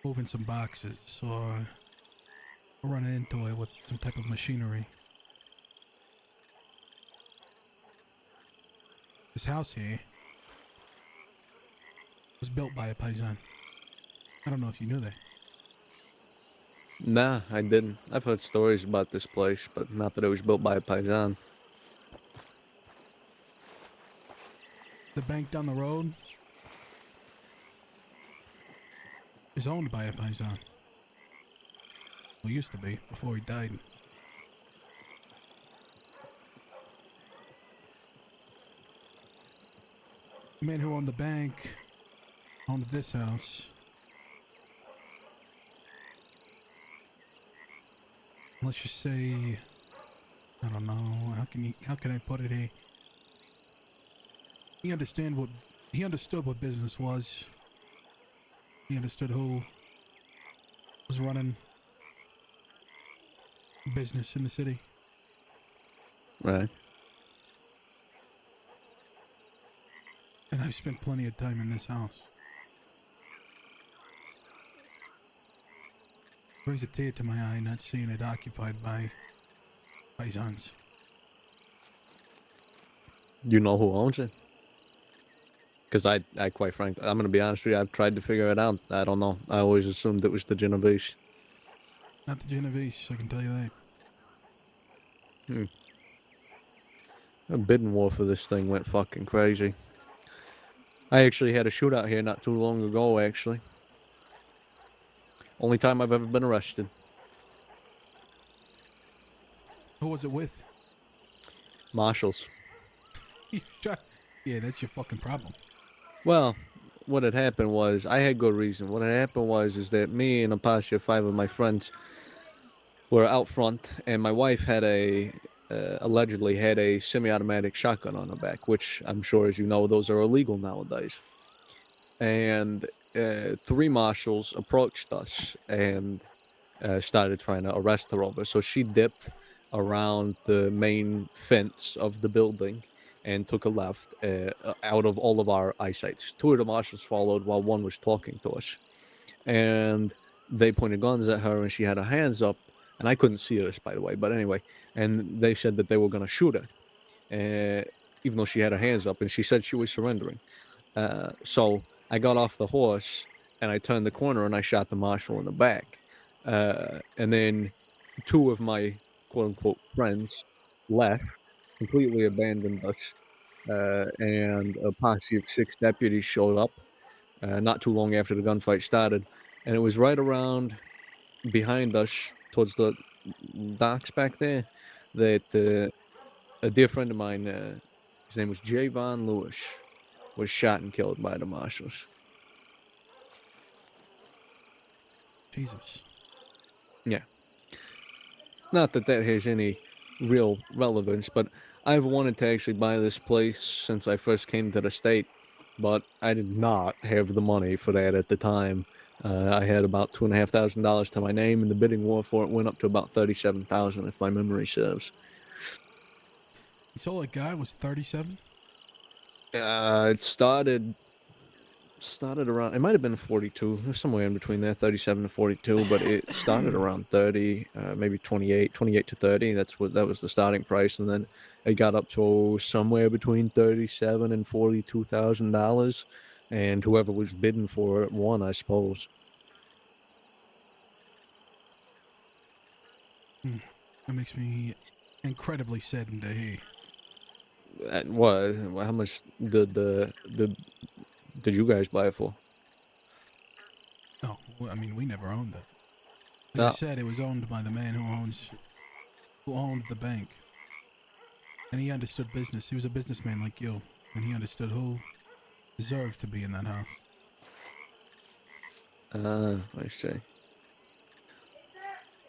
moving some boxes or running into it with some type of machinery. This house here was built by a paisan. I don't know if you knew that. Nah, I didn't. I've heard stories about this place, but not that it was built by a paisan. The bank down the road is owned by a paisan. Well, used to be before he died. The man who owned the bank owned this house. Let's just say, I don't know, how can I put it here? He understood what business was. He understood who was running business in the city. Right. And I've spent plenty of time in this house. Brings a tear to my eye not seeing it occupied by paisans. You know who owns it? Because I quite frankly, I'm gonna be honest with you. I've tried to figure it out. I don't know. I always assumed it was the Genovese. Not the Genovese, I can tell you that. A bidding war for this thing went fucking crazy. I actually had a shootout here not too long ago, actually. Only time I've ever been arrested. Who was it with? Marshals. You shot. Yeah, that's your fucking problem. Well, what had happened was, I had good reason. What had happened was, is that me and a posse of 5 of my friends were out front, and my wife had allegedly had a semi-automatic shotgun on her back, which I'm sure, as you know, those are illegal nowadays. And 3 marshals approached us and started trying to arrest her over. So she dipped around the main fence of the building and took a left out of all of our eyesight. 2 of the marshals followed while 1 was talking to us. And they pointed guns at her and she had her hands up. And I couldn't see this, by the way. But anyway, and they said that they were going to shoot her, even though she had her hands up. And she said she was surrendering. So I got off the horse and I turned the corner and I shot the marshal in the back. And then 2 of my quote-unquote friends left, completely abandoned us, and a posse of 6 deputies showed up not too long after the gunfight started. And it was right around behind us, towards the docks back there, that a dear friend of mine, his name was Javon Lewis, was shot and killed by the marshals. Jesus. Yeah. Not that that has any real relevance, but I've wanted to actually buy this place since I first came to the state, but I did not have the money for that at the time. I had about $2,500 to my name, and the bidding war for it went up to about $37,000, if my memory serves. You told that guy was 37? It started around, it might have been 42, somewhere in between there, 37 to 42, but it started around 30, maybe 28 to 30. That was the starting price, and then it got up to somewhere between $37 and $42,000, and whoever was bidding for it won, I suppose. That makes me incredibly saddened to hear. What? How much did you guys buy it for? Oh, well, I mean, we never owned it. Like No. I said, it was owned by the man who owned the bank. And he understood business. He was a businessman like you. And he understood who deserved to be in that house. I see.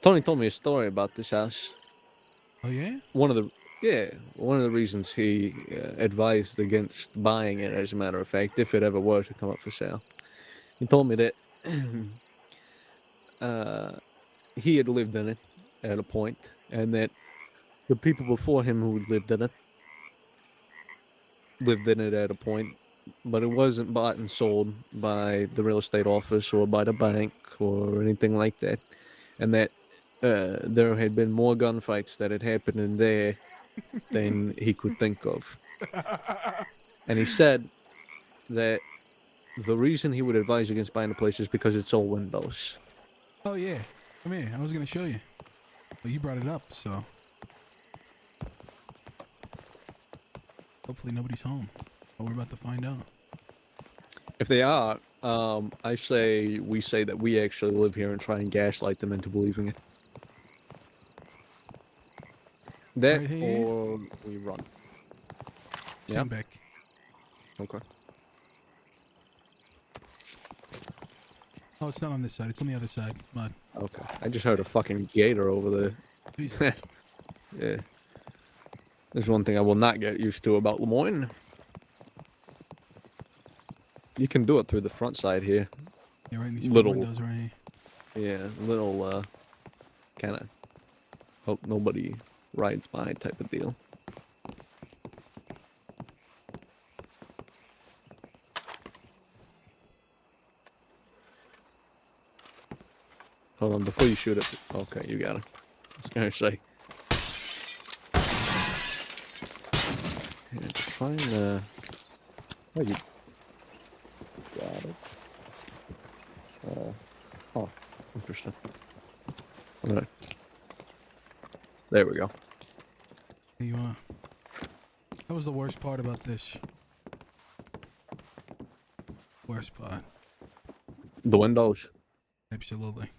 Tony told me a story about this house. Oh, yeah? One of the reasons he advised against buying it, as a matter of fact, if it ever were to come up for sale. He told me that he had lived in it at a point, and that the people before him who lived in it at a point, but it wasn't bought and sold by the real estate office or by the bank or anything like that, and that there had been more gunfights that had happened in there than he could think of. And he said that the reason he would advise against buying the place is because it's all windows. Oh yeah, come here. I was gonna show you. Well, you brought it up, so hopefully nobody's home. But we're about to find out. If they are, we say that we actually live here and try and gaslight them into believing it. That Right here? or we run. Yeah. Stand back. Okay. Oh, it's not on this side. It's on the other side. But Okay. I just heard a fucking gator over there. Jesus. Yeah. There's one thing I will not get used to about Lemoyne. You can do it through the front side here. Yeah, right in these Little- windows right here. Yeah, little, kind of hope nobody rides by type of deal. Hold on, before you shoot it. Okay, you got it. I was gonna say. Yeah, just trying to. Oh, you got it. Oh, interesting. Alright. There we go. There you are. That was the worst part about this. Worst part. The windows. Absolutely.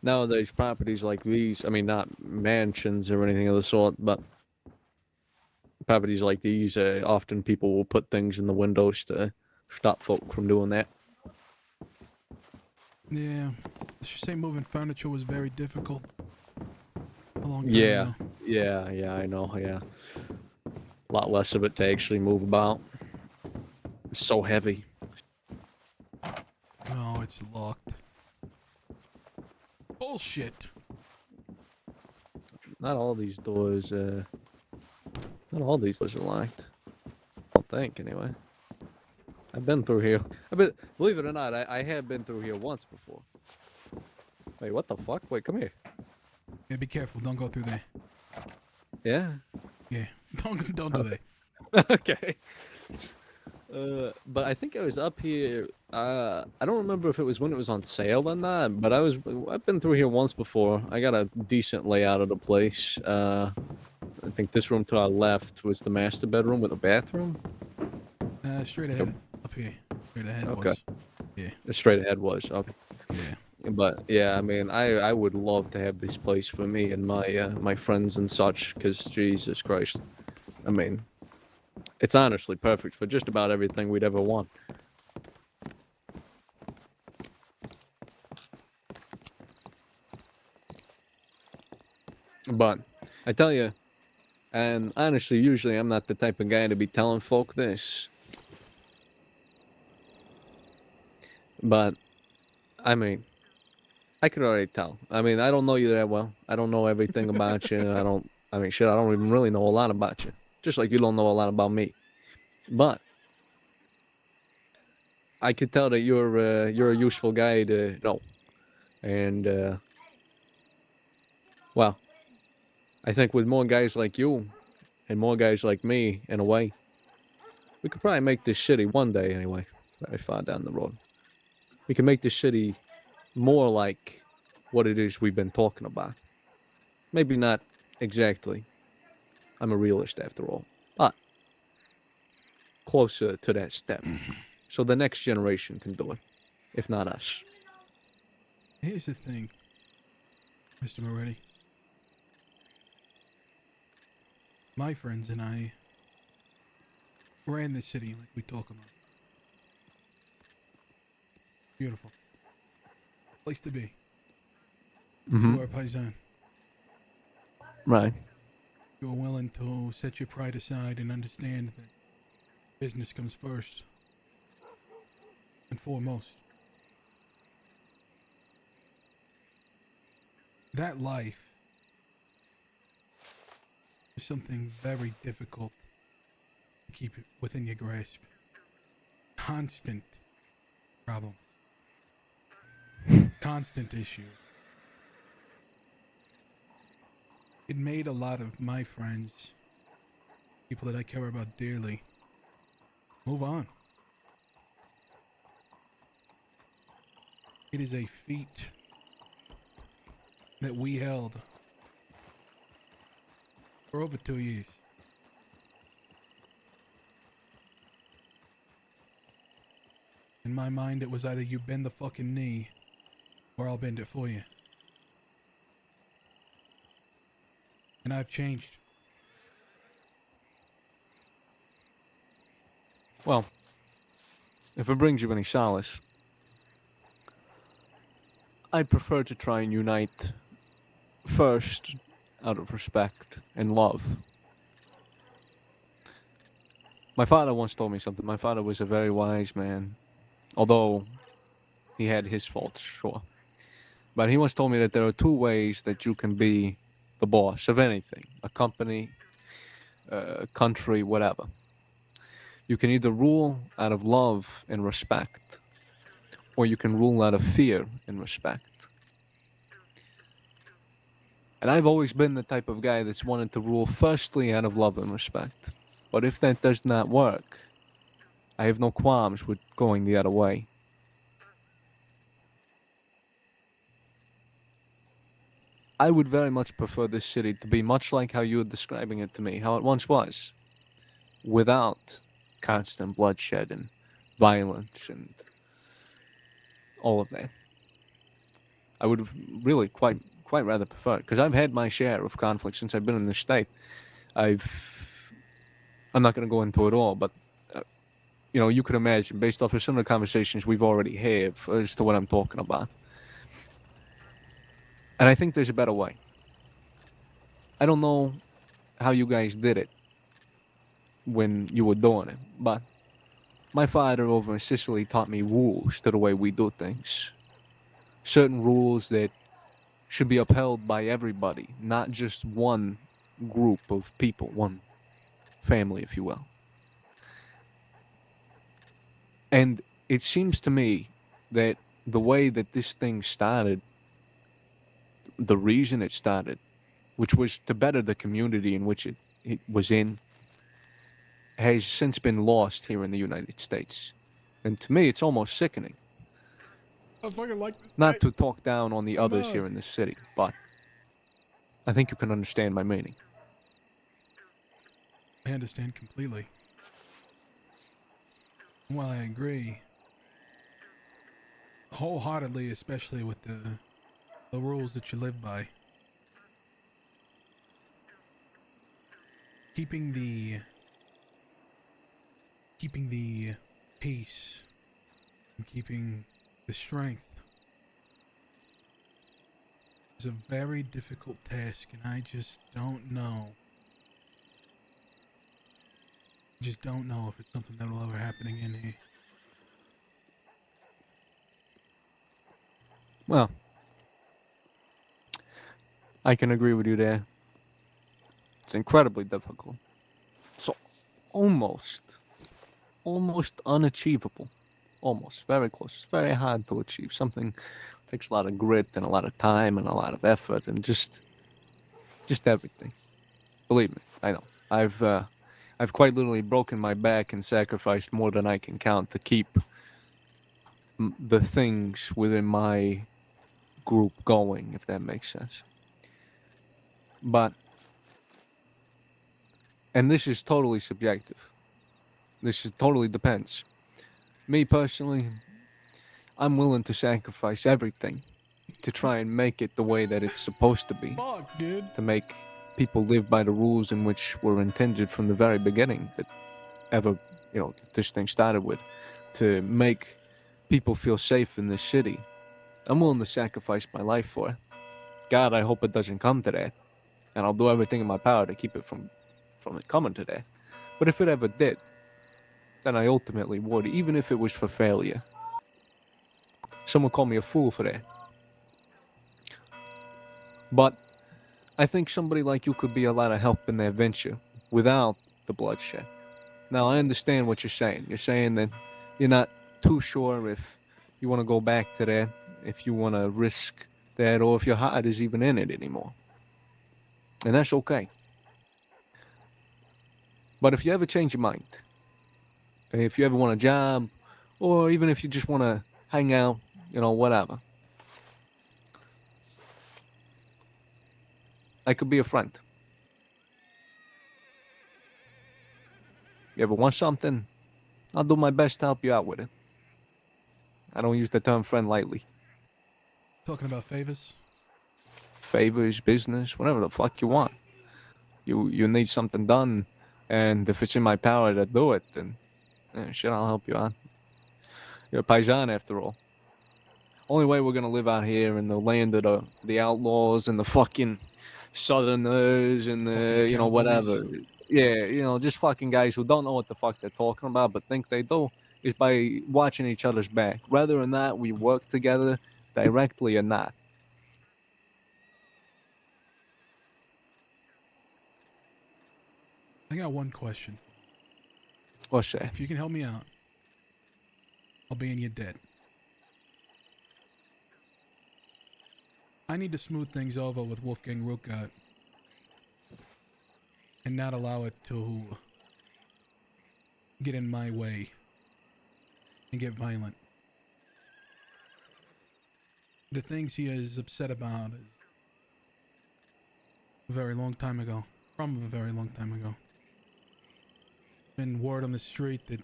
Nowadays, properties like these, I mean, not mansions or anything of the sort, but properties like these, often people will put things in the windows to stop folk from doing that. Yeah. Let's just say moving furniture was very difficult. A long time Yeah, ago. yeah, I know, yeah. A lot less of it to actually move about. It's so heavy. No, it's locked. Bullshit. Not all these doors, not all these doors are locked. I don't think, anyway. I've been through here. Believe it or not, I have been through here once before. Wait, what the fuck? Wait, come here. Yeah, be careful. Don't go through there. Yeah. Yeah. Don't do that. Okay. But I think I was up here. I don't remember if it was when it was on sale or not. But I've been through here once before. I got a decent layout of the place. I think this room to our left was the master bedroom with a bathroom. Straight ahead. Up here. Straight ahead Okay. was. Yeah. Straight ahead was okay. Yeah. But yeah, I mean, I would love to have this place for me and my my friends and such. Because Jesus Christ, I mean, it's honestly perfect for just about everything we'd ever want. But I tell you, and honestly, usually I'm not the type of guy to be telling folk this. But, I mean, I could already tell. I mean, I don't know you that well. I don't know everything about you. I don't even really know a lot about you. Just like you don't know a lot about me. But, I could tell that you're a useful guy to know. And, well, I think with more guys like you and more guys like me, in a way, we could probably make this city one day anyway, very far down the road. We can make this city more like what it is we've been talking about. Maybe not exactly. I'm a realist after all. But closer to that step. So the next generation can do it, if not us. Here's the thing, Mr. Moretti. My friends and I ran this city like we talk about. Beautiful. Place to be. Mm-hmm. You are a paisan. Right. You are willing to set your pride aside and understand that business comes first and foremost. that life is something very difficult to keep it within your grasp. Constant problems, constant issues. It made a lot of my friends, people that I care about dearly, move on. It is a feat that we held for over 2 years. In my mind, it was either you bend the fucking knee or I'll bend it for you. And I've changed. Well, if it brings you any solace, I prefer to try and unite first out of respect and love. My father once told me something. My father was a very wise man, although he had his faults, sure. But he once told me that there are two ways that you can be the boss of anything, a company, a country, whatever. You can either rule out of love and respect, or you can rule out of fear and respect. And I've always been the type of guy that's wanted to rule firstly out of love and respect. But if that does not work, I have no qualms with going the other way. I would very much prefer this city to be much like how you were describing it to me, how it once was, without constant bloodshed and violence and all of that. I would really quite rather prefer it, because I've had my share of conflict since I've been in this state. I'm not going to go into it all, but you could imagine, based off of some of the conversations we've already had, as to what I'm talking about. And I think there's a better way. I don't know how you guys did it when you were doing it, but my father over in Sicily taught me rules to the way we do things. Certain rules that should be upheld by everybody, not just one group of people, one family, if you will. And it seems to me that the way that this thing started, the reason it started, which was to better the community in which it was in, has since been lost here in the United States. And to me, it's almost sickening. I fucking like this. Not to talk down on the others on. here in this city, but I think you can understand my meaning. I understand completely. While I agree wholeheartedly, especially with the rules that you live by, keeping the peace and keeping the strength is a very difficult task, and I just don't know. Just don't know if it's something that'll ever happen again here. Well, I can agree with you there. It's incredibly difficult. So almost unachievable. Almost very close. It's very hard to achieve. Something takes a lot of grit and a lot of time and a lot of effort and just everything. Believe me, I know. I've quite literally broken my back and sacrificed more than I can count to keep the things within my group going, if that makes sense. And this is totally subjective. This is totally depends. Me personally, I'm willing to sacrifice everything to try and make it the way that it's supposed to be. Fuck, dude. To make people live by the rules in which were intended from the very beginning that this thing started with. To make people feel safe in this city. I'm willing to sacrifice my life for it. God, I hope it doesn't come to that. And I'll do everything in my power to keep it from it coming to that. But if it ever did, then I ultimately would, even if it was for failure. Someone called me a fool for that. But I think somebody like you could be a lot of help in their venture without the bloodshed. Now, I understand what you're saying. You're saying that you're not too sure if you want to go back to that, if you want to risk that, or if your heart is even in it anymore. And that's okay. But if you ever change your mind, if you ever want a job, or even if you just want to hang out, whatever, I could be a friend. You ever want something, I'll do my best to help you out with it. I don't use the term friend lightly. Talking about favors? Favors, business, whatever the fuck you want. You need something done, and if it's in my power to do it, then shit, I'll help you out. You're a paisan after all. Only way we're gonna live out here in the land of the outlaws and the fucking southerners and the Fucking whatever. cowboys. Yeah, just fucking guys who don't know what the fuck they're talking about but think they do, is by watching each other's back, whether or not we work together directly or not. I got one question. What's that? If you can help me out, I'll be in your debt. I need to smooth things over with Wolfgang Rookgott and not allow it to get in my way and get violent. The things he is upset about is a very long time ago. From a very long time ago. Been word on the street that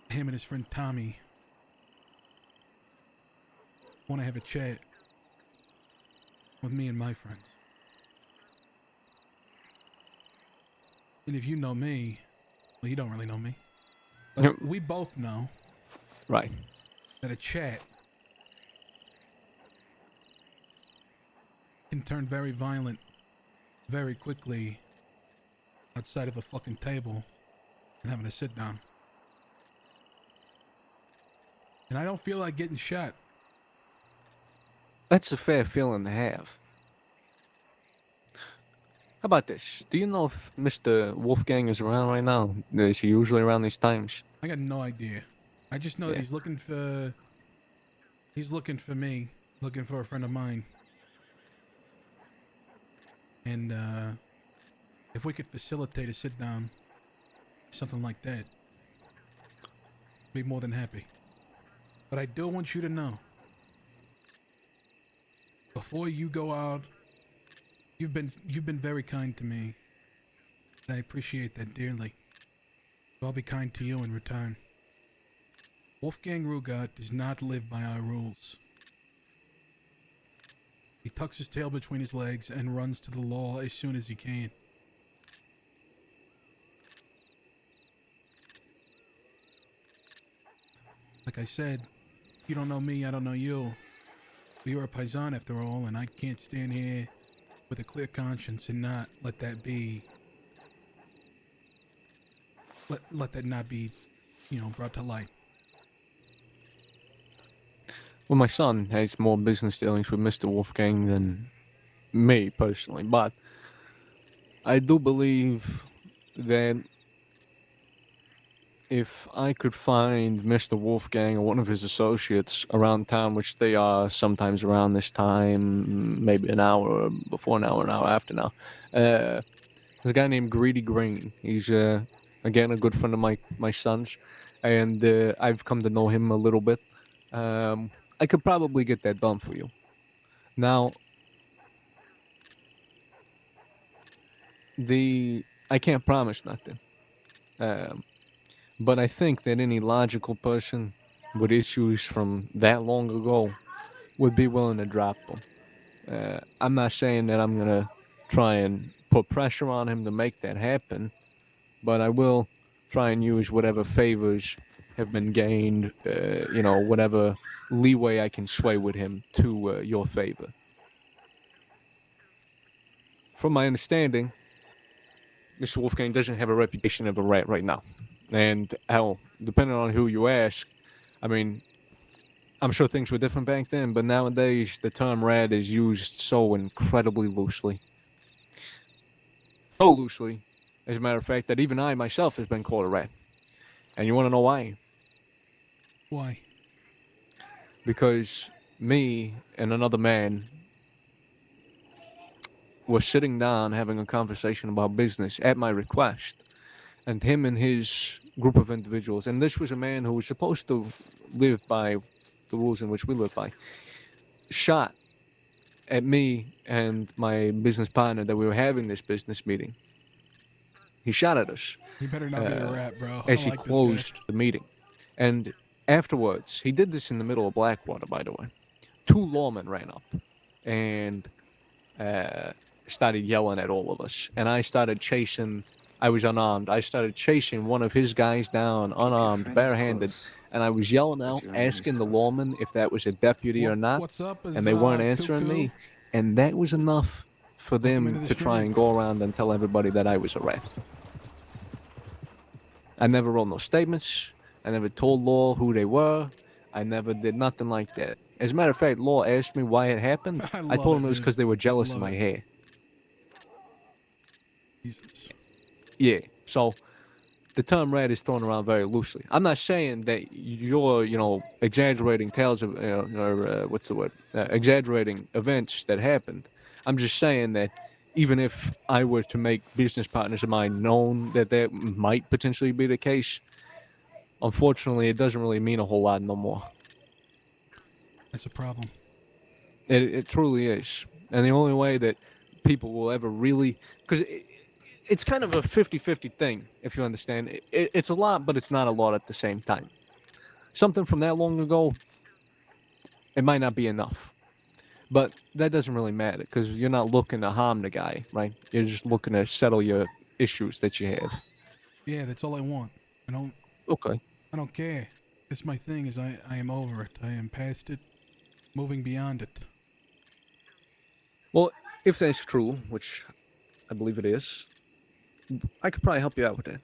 him and his friend Tommy want to have a chat with me and my friends. And if you know me, well, you don't really know me, but we both know Right. that a chat can turn very violent very quickly outside of a fucking table and having to sit down. And I don't feel like getting shot. That's a fair feeling to have. How about this? Do you know if Mr. Wolfgang is around right now? Is he usually around these times? I got no idea. I just know that Yeah. he's looking for me, looking for a friend of mine. And if we could facilitate a sit down, something like that, I'd be more than happy. But I do want you to know, before you go out, you've been very kind to me, and I appreciate that dearly. So I'll be kind to you in return. Wolfgang Rugat does not live by our rules. He tucks his tail between his legs and runs to the law as soon as he can. Like I said, you don't know me, I don't know you. But you're a paisan after all, and I can't stand here with a clear conscience and not let that be... Let that not be, brought to light. Well, my son has more business dealings with Mr. Wolfgang than me personally, but I do believe that if I could find Mr. Wolfgang or one of his associates around town, which they are sometimes around this time, maybe an hour before an hour after now, there's a guy named Greedy Green. He's, again, a good friend of my son's, and I've come to know him a little bit. I could probably get that done for you. Now, I can't promise nothing. But I think that any logical person with issues from that long ago would be willing to drop them. I'm not saying that I'm going to try and put pressure on him to make that happen, but I will try and use whatever favors have been gained, whatever leeway I can sway with him to your favor. From my understanding, Mr. Wolfgang doesn't have a reputation of a rat right now. And hell, depending on who you ask, I mean, I'm sure things were different back then, but nowadays the term rat is used so incredibly loosely. So loosely, as a matter of fact, that even I myself has been called a rat. And you want to know why? Why? Because me and another man were sitting down having a conversation about business at my request. And him and his group of individuals, and this was a man who was supposed to live by the rules in which we live by, shot at me and my business partner that we were having this business meeting. He shot at us He better not be a rat, bro. I as he like this guy. closed the meeting. And afterwards, he did this in the middle of Blackwater, by the way. 2 lawmen ran up and started yelling at all of us. And I started chasing, I was unarmed. I started chasing one of his guys down, unarmed, barehanded. And I was yelling out, asking the lawman if that was a deputy or not. What's up? And they weren't answering me. And that was enough for them to try and go around and tell everybody that I was a rat. I never wrote no statements. I never told Law who they were. I never did nothing like that. As a matter of fact, Law asked me why it happened. I told him it was because they were jealous of my hair. Jesus. Yeah, so the term rat is thrown around very loosely. I'm not saying that you're, exaggerating tales of, what's the word? Exaggerating events that happened. I'm just saying that even if I were to make business partners of mine known that that might potentially be the case, unfortunately, it doesn't really mean a whole lot no more. That's a problem. It truly is. And the only way that people will ever really... Because it's kind of a 50-50 thing, if you understand. It's a lot, but it's not a lot at the same time. Something from that long ago, it might not be enough. But that doesn't really matter, because you're not looking to harm the guy, right? You're just looking to settle your issues that you have. Yeah, that's all I want. Okay. I don't care. It's my thing is I am over it. I am past it. Moving beyond it. Well, if that's true, which I believe it is, I could probably help you out with that.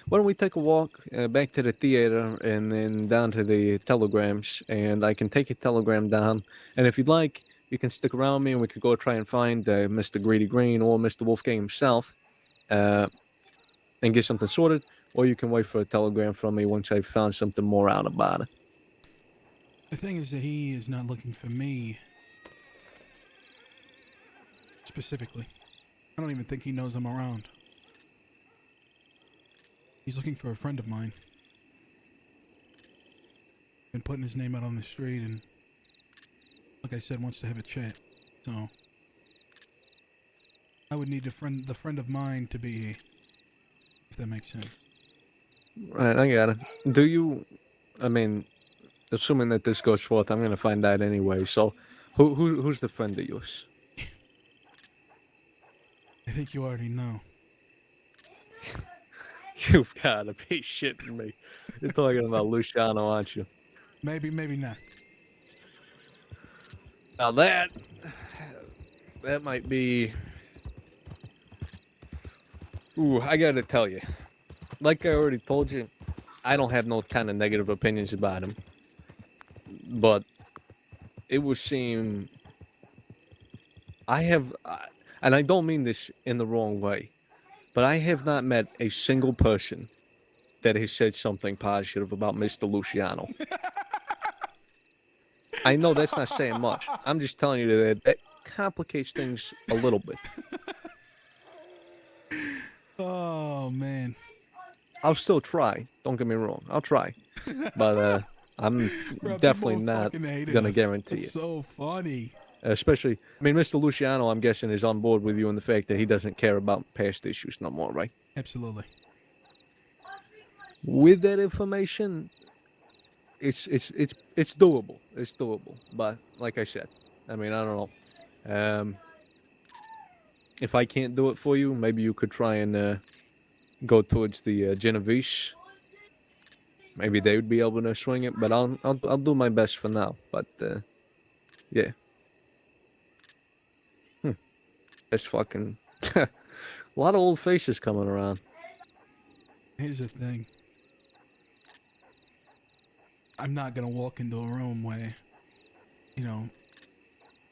Why don't we take a walk back to the theater and then down to the telegrams, and I can take a telegram down, and if you'd like, you can stick around me and we could go try and find Mr. Greedy Green or Mr. Wolfgang himself and get something sorted, or you can wait for a telegram from me once I've found something more out about it. The thing is that he is not looking for me specifically. I don't even think he knows I'm around. He's looking for a friend of mine. Been putting his name out on the street and, like I said, wants to have a chat. So I would need the friend of mine to be, if that makes sense. Right, I got it. Do you, I mean, assuming that this goes forth, I'm going to find out anyway, so who's the friend of yours? I think you already know. You've got to be shitting me. You're talking about Luciano, aren't you? Maybe, maybe not. Now that might be... Ooh, I got to tell you. Like I already told you, I don't have no kind of negative opinions about him. But it would seem... and I don't mean this in the wrong way, but I have not met a single person that has said something positive about Mr. Luciano. I know that's not saying much. I'm just telling you that complicates things a little bit. Oh, man. I'll still try. Don't get me wrong. I'll try. But I'm Bro, definitely people not fucking hated going to us. guarantee It's it. so funny. Especially, I mean, Mr. Luciano, I'm guessing, is on board with you in the fact that he doesn't care about past issues no more, right? Absolutely. With that information, it's doable. It's doable. But like I said, I mean, I don't know. If I can't do it for you, maybe you could try and go towards the Genovese. Maybe they would be able to swing it, but I'll do my best for now. But yeah. It's fucking a lot of old faces coming around. Here's the thing. I'm not gonna walk into a room where, you know,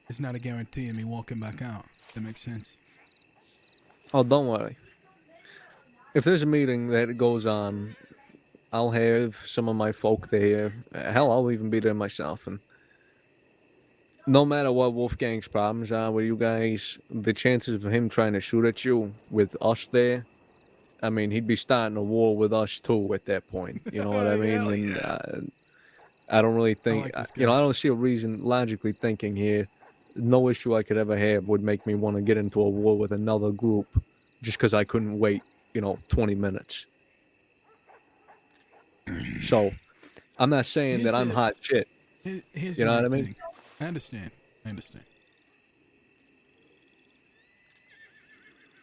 it's not a guarantee of me walking back out. That makes sense. Oh, don't worry. If there's a meeting that goes on, I'll have some of my folk there. Hell, I'll even be there myself. And no matter what Wolfgang's problems are with you guys, the chances of him trying to shoot at you with us there, I mean, he'd be starting a war with us too at that point. You know what I mean? Hell And yes. I don't really I think, like this you know, guy. I don't see a reason, logically thinking here, no issue I could ever have would make me want to get into a war with another group just because I couldn't wait, 20 minutes. So, I'm not saying Here's that I'm the hot shit. here's You know my what I mean? thing. I understand.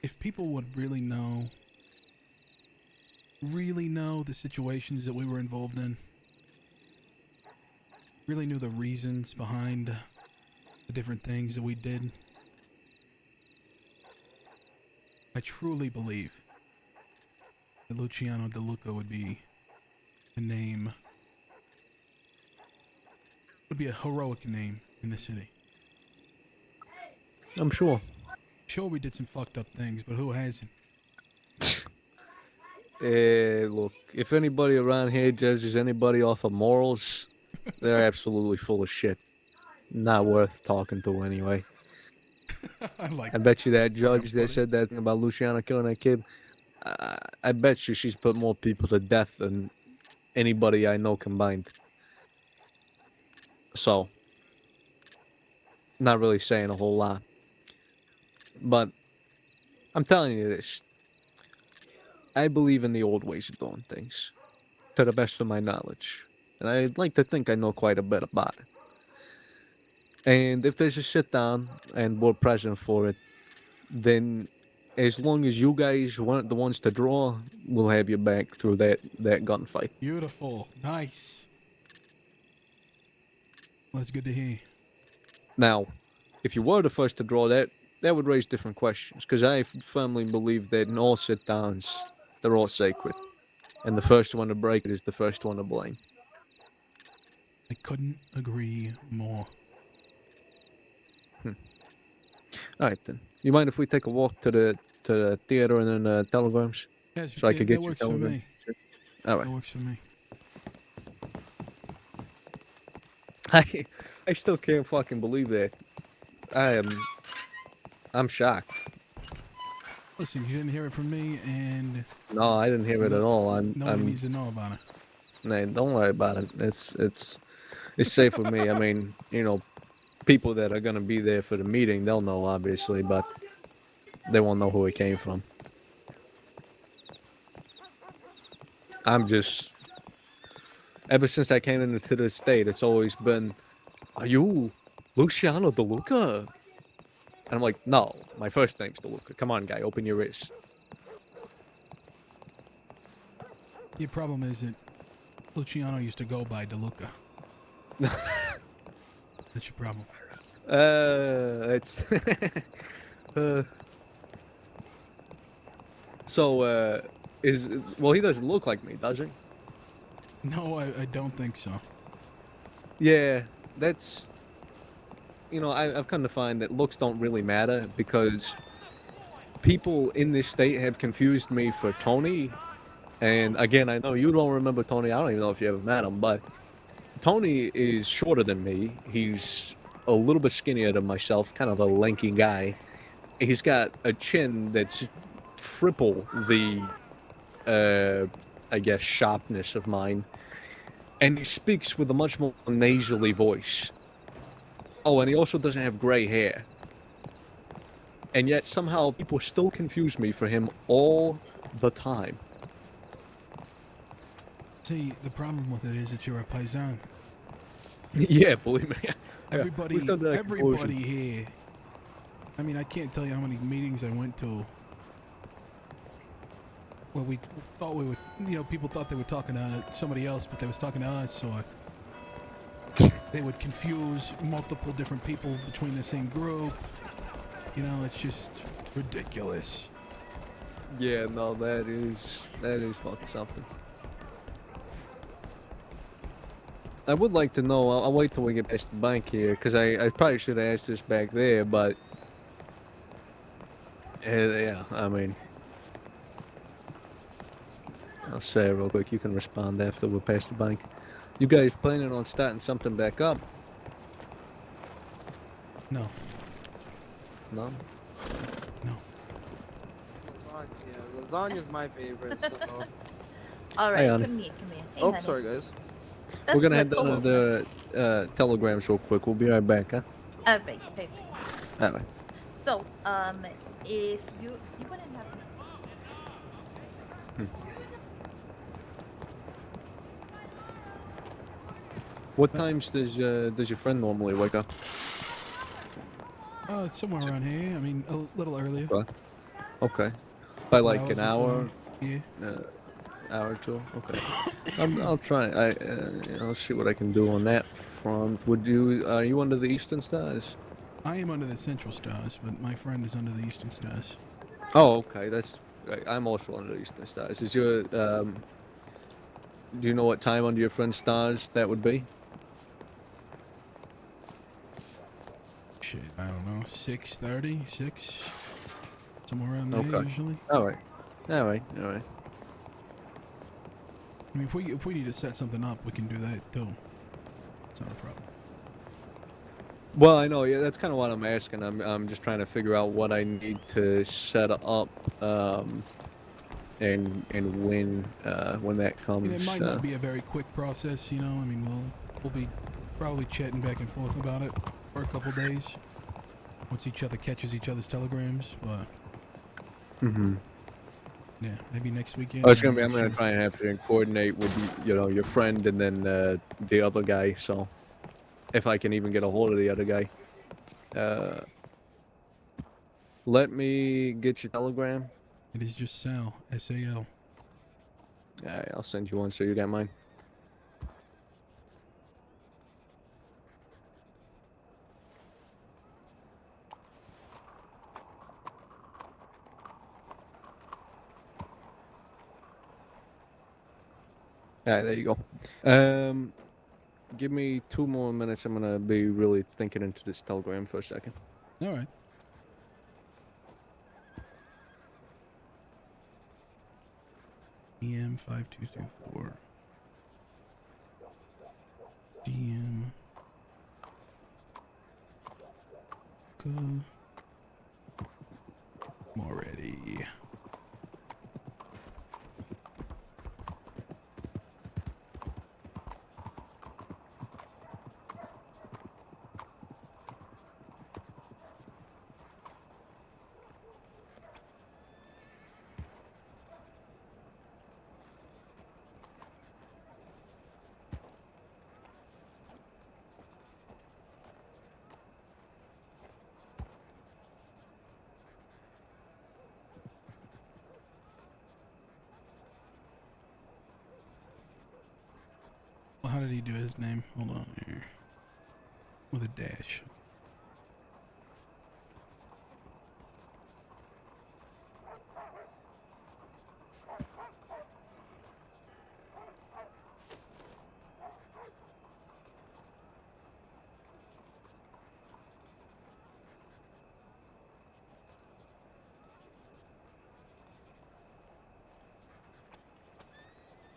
If people would really know the situations that we were involved in, really knew the reasons behind the different things that we did, I truly believe that Luciano DeLuca would be a name, would be a heroic name in the city. I'm sure. Sure, we did some fucked up things, but who hasn't? Look, if anybody around here judges anybody off of morals, they're absolutely full of shit. Not worth talking to anyway. I like I bet you that fucking judge that funny. said that thing about Luciano killing that kid, I bet you she's put more people to death than anybody I know combined. So, not really saying a whole lot. But I'm telling you this. I believe in the old ways of doing things, to the best of my knowledge. And I'd like to think I know quite a bit about it. And if there's a sit down and we're present for it, then as long as you guys weren't the ones to draw, we'll have you back through that gunfight. Beautiful. Nice. Well, that's good to hear. Now, if you were the first to draw that would raise different questions, because I firmly believe that in all sit downs, they're all sacred. And the first one to break it is the first one to blame. I couldn't agree more. All right, then. You mind if we take a walk to the theater and then telegrams? Yes, So I could that get you works for telegram. me. All right. That works for me. I still can't fucking believe that. I'm shocked. Listen, you didn't hear it from me, and No, I didn't hear it at all. nobody needs to know about it. Man, don't worry about it. It's safe with me. I mean, people that are gonna be there for the meeting, they'll know obviously, but they won't know who it came from. I'm just ever since I came into the state, it's always been, "Are you Luciano DeLuca?" And I'm like, "No, my first name's DeLuca. Come on, guy, open your ears." Your problem is that Luciano used to go by DeLuca. That's your problem. It's so he doesn't look like me, does he? No, I don't think so. Yeah, that's I've come to find that looks don't really matter because people in this state have confused me for Tony. And again, I know you don't remember Tony. I don't even know if you ever met him, but Tony is shorter than me. He's a little bit skinnier than myself, kind of a lanky guy. He's got a chin that's triple the, I guess, sharpness of mine. And he speaks with a much more nasally voice. Oh, and he also doesn't have gray hair. And yet somehow people still confuse me for him all the time. See, the problem with it is that you're a paisan. Yeah, believe me. Everybody, We've come to that everybody conclusion. here. I mean, I can't tell you how many meetings I went to where we thought we would, people thought they were talking to somebody else, but they was talking to us, or they would confuse multiple different people between the same group. It's just ridiculous. Yeah, no, that is fucking something. I would like to know. I'll wait till we get past the bank here, because I probably should have asked this back there, but yeah, I mean, I'll say it real quick. You can respond after we're past the bank. You guys planning on starting something back up? No, No. no. Lasagna. Lasagna's my favorite, so... All right, honey. come here, come here. Hey, Oh, honey. sorry, guys. That's We're gonna the head down to co-worker. the telegrams real quick. We'll be right back, huh? All right, perfect. All right. So, if you wouldn't have. What times does your friend normally wake up? Somewhere around here. I mean, a little earlier. Okay. By Couple like hours an hour, before. Yeah. hour or two. Okay. I'll try. I'll see what I can do on that front. Would you? Are you under the Eastern Stars? I am under the Central Stars, but my friend is under the Eastern Stars. Oh, okay. That's right. I'm also under the Eastern Stars. Is your Do you know what time under your friend's stars that would be? Shit, I don't know. 6:30, 6, somewhere around there Okay. usually. All right. All right. All right. I mean, if we need to set something up, we can do that too. It's not a problem. Well, I know. Yeah, that's kind of what I'm asking. I'm just trying to figure out what I need to set up, and when that I comes. mean, it might not be a very quick process, you know. I mean, we'll be probably chatting back and forth about it for a couple days once each other catches each other's telegrams. But Mm-hmm. yeah, maybe next weekend. Oh, it's gonna be. I'm I'm not gonna sure. try and have to coordinate with your friend and then the other guy. So, if I can even get a hold of the other guy, let me get your telegram. It is just Sal, S-A-L. Alright, I'll send you one so you got mine. Alright, there you go. Give me 2 more minutes. I'm gonna be really thinking into this telegram for a second. All right. DM 5224. DM. Go. I'm already. Well, how did he do his name? Hold on here. With a dash.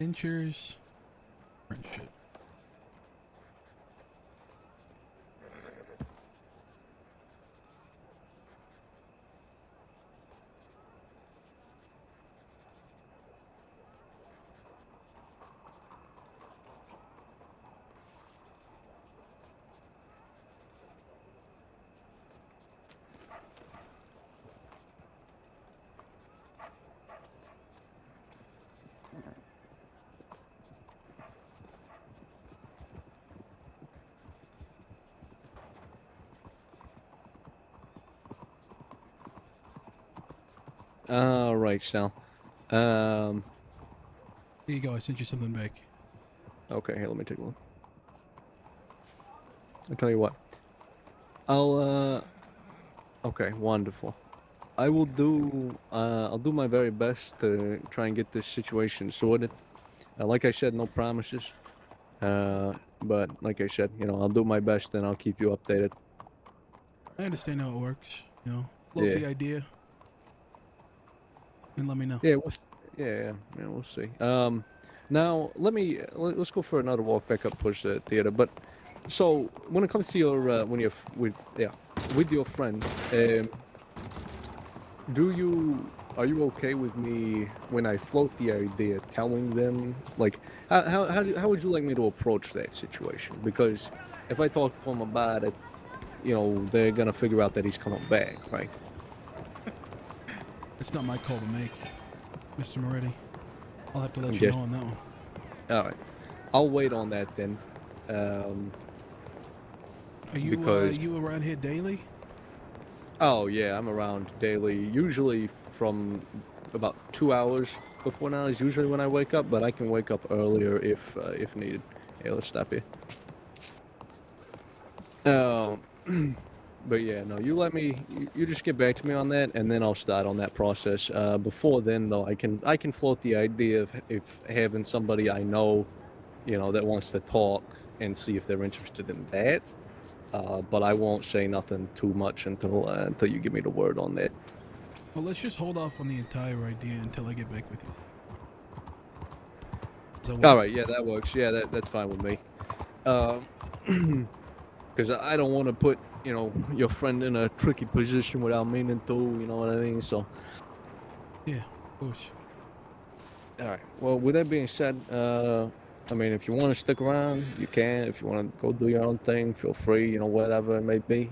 Ventures. Friendship. Alright, Sal. Here you go. I sent you something back. Okay, here, let me take a look. I'll tell you what. Okay, wonderful. I'll do my very best to try and get this situation sorted. Like I said, no promises. But like I said, you know, I'll do my best and I'll keep you updated. I understand how it works. You know, float Yeah. the idea and let me know. Yeah, yeah, we'll see. Now let's go for another walk back up towards the theater. But so when it comes to your with your friend, are you okay with me when I float the idea telling them like how would you like me to approach that situation? Because if I talk to them about it, you know, they're gonna figure out that he's coming back, right? It's not my call to make, Mr. Moretti. I'll have to let I'm you guessing. know on that one. All right, I'll wait on that then. Are you Because you around here daily? oh yeah, I'm around daily, usually from about 2 hours before now is usually when I wake up, but I can wake up earlier if needed. Yeah, let's stop here. Um, but yeah, no, you let me, you just get back to me on that, and then I'll start on that process. Before then, though, I can float the idea of if having somebody I know, you know, that wants to talk and see if they're interested in that. But I won't say nothing too much until you give me the word on that. Well, let's just hold off on the entire idea until I get back with you. Does that work? All right, yeah, that works. Yeah, that's fine with me. Because I don't want to put, you know, your friend in a tricky position without meaning to. You know what I mean? So, Yeah, of course. all right. Well, with that being said, I mean, if you want to stick around, you can. If you want to go do your own thing, feel free. You know, whatever it may be.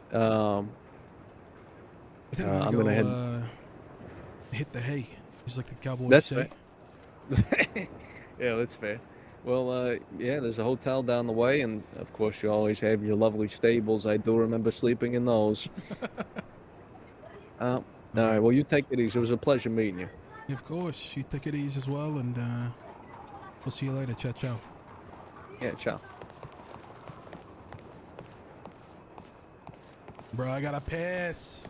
I think I'm gonna I'm go gonna head. hit the hay, just like the cowboys That's say. fair. Yeah, that's fair. Well, yeah, there's a hotel down the way, and of course, you always have your lovely stables. I do remember sleeping in those. All right. Well, you take it easy. It was a pleasure meeting you. Of course. You take it easy as well, and we'll see you later. Ciao, ciao. Yeah, ciao. Bro, I gotta piss.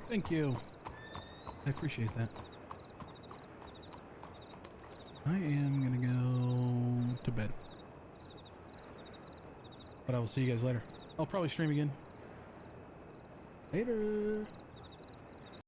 Thank you. I appreciate that. I am gonna go to bed. But I will see you guys later. I'll probably stream again. Later.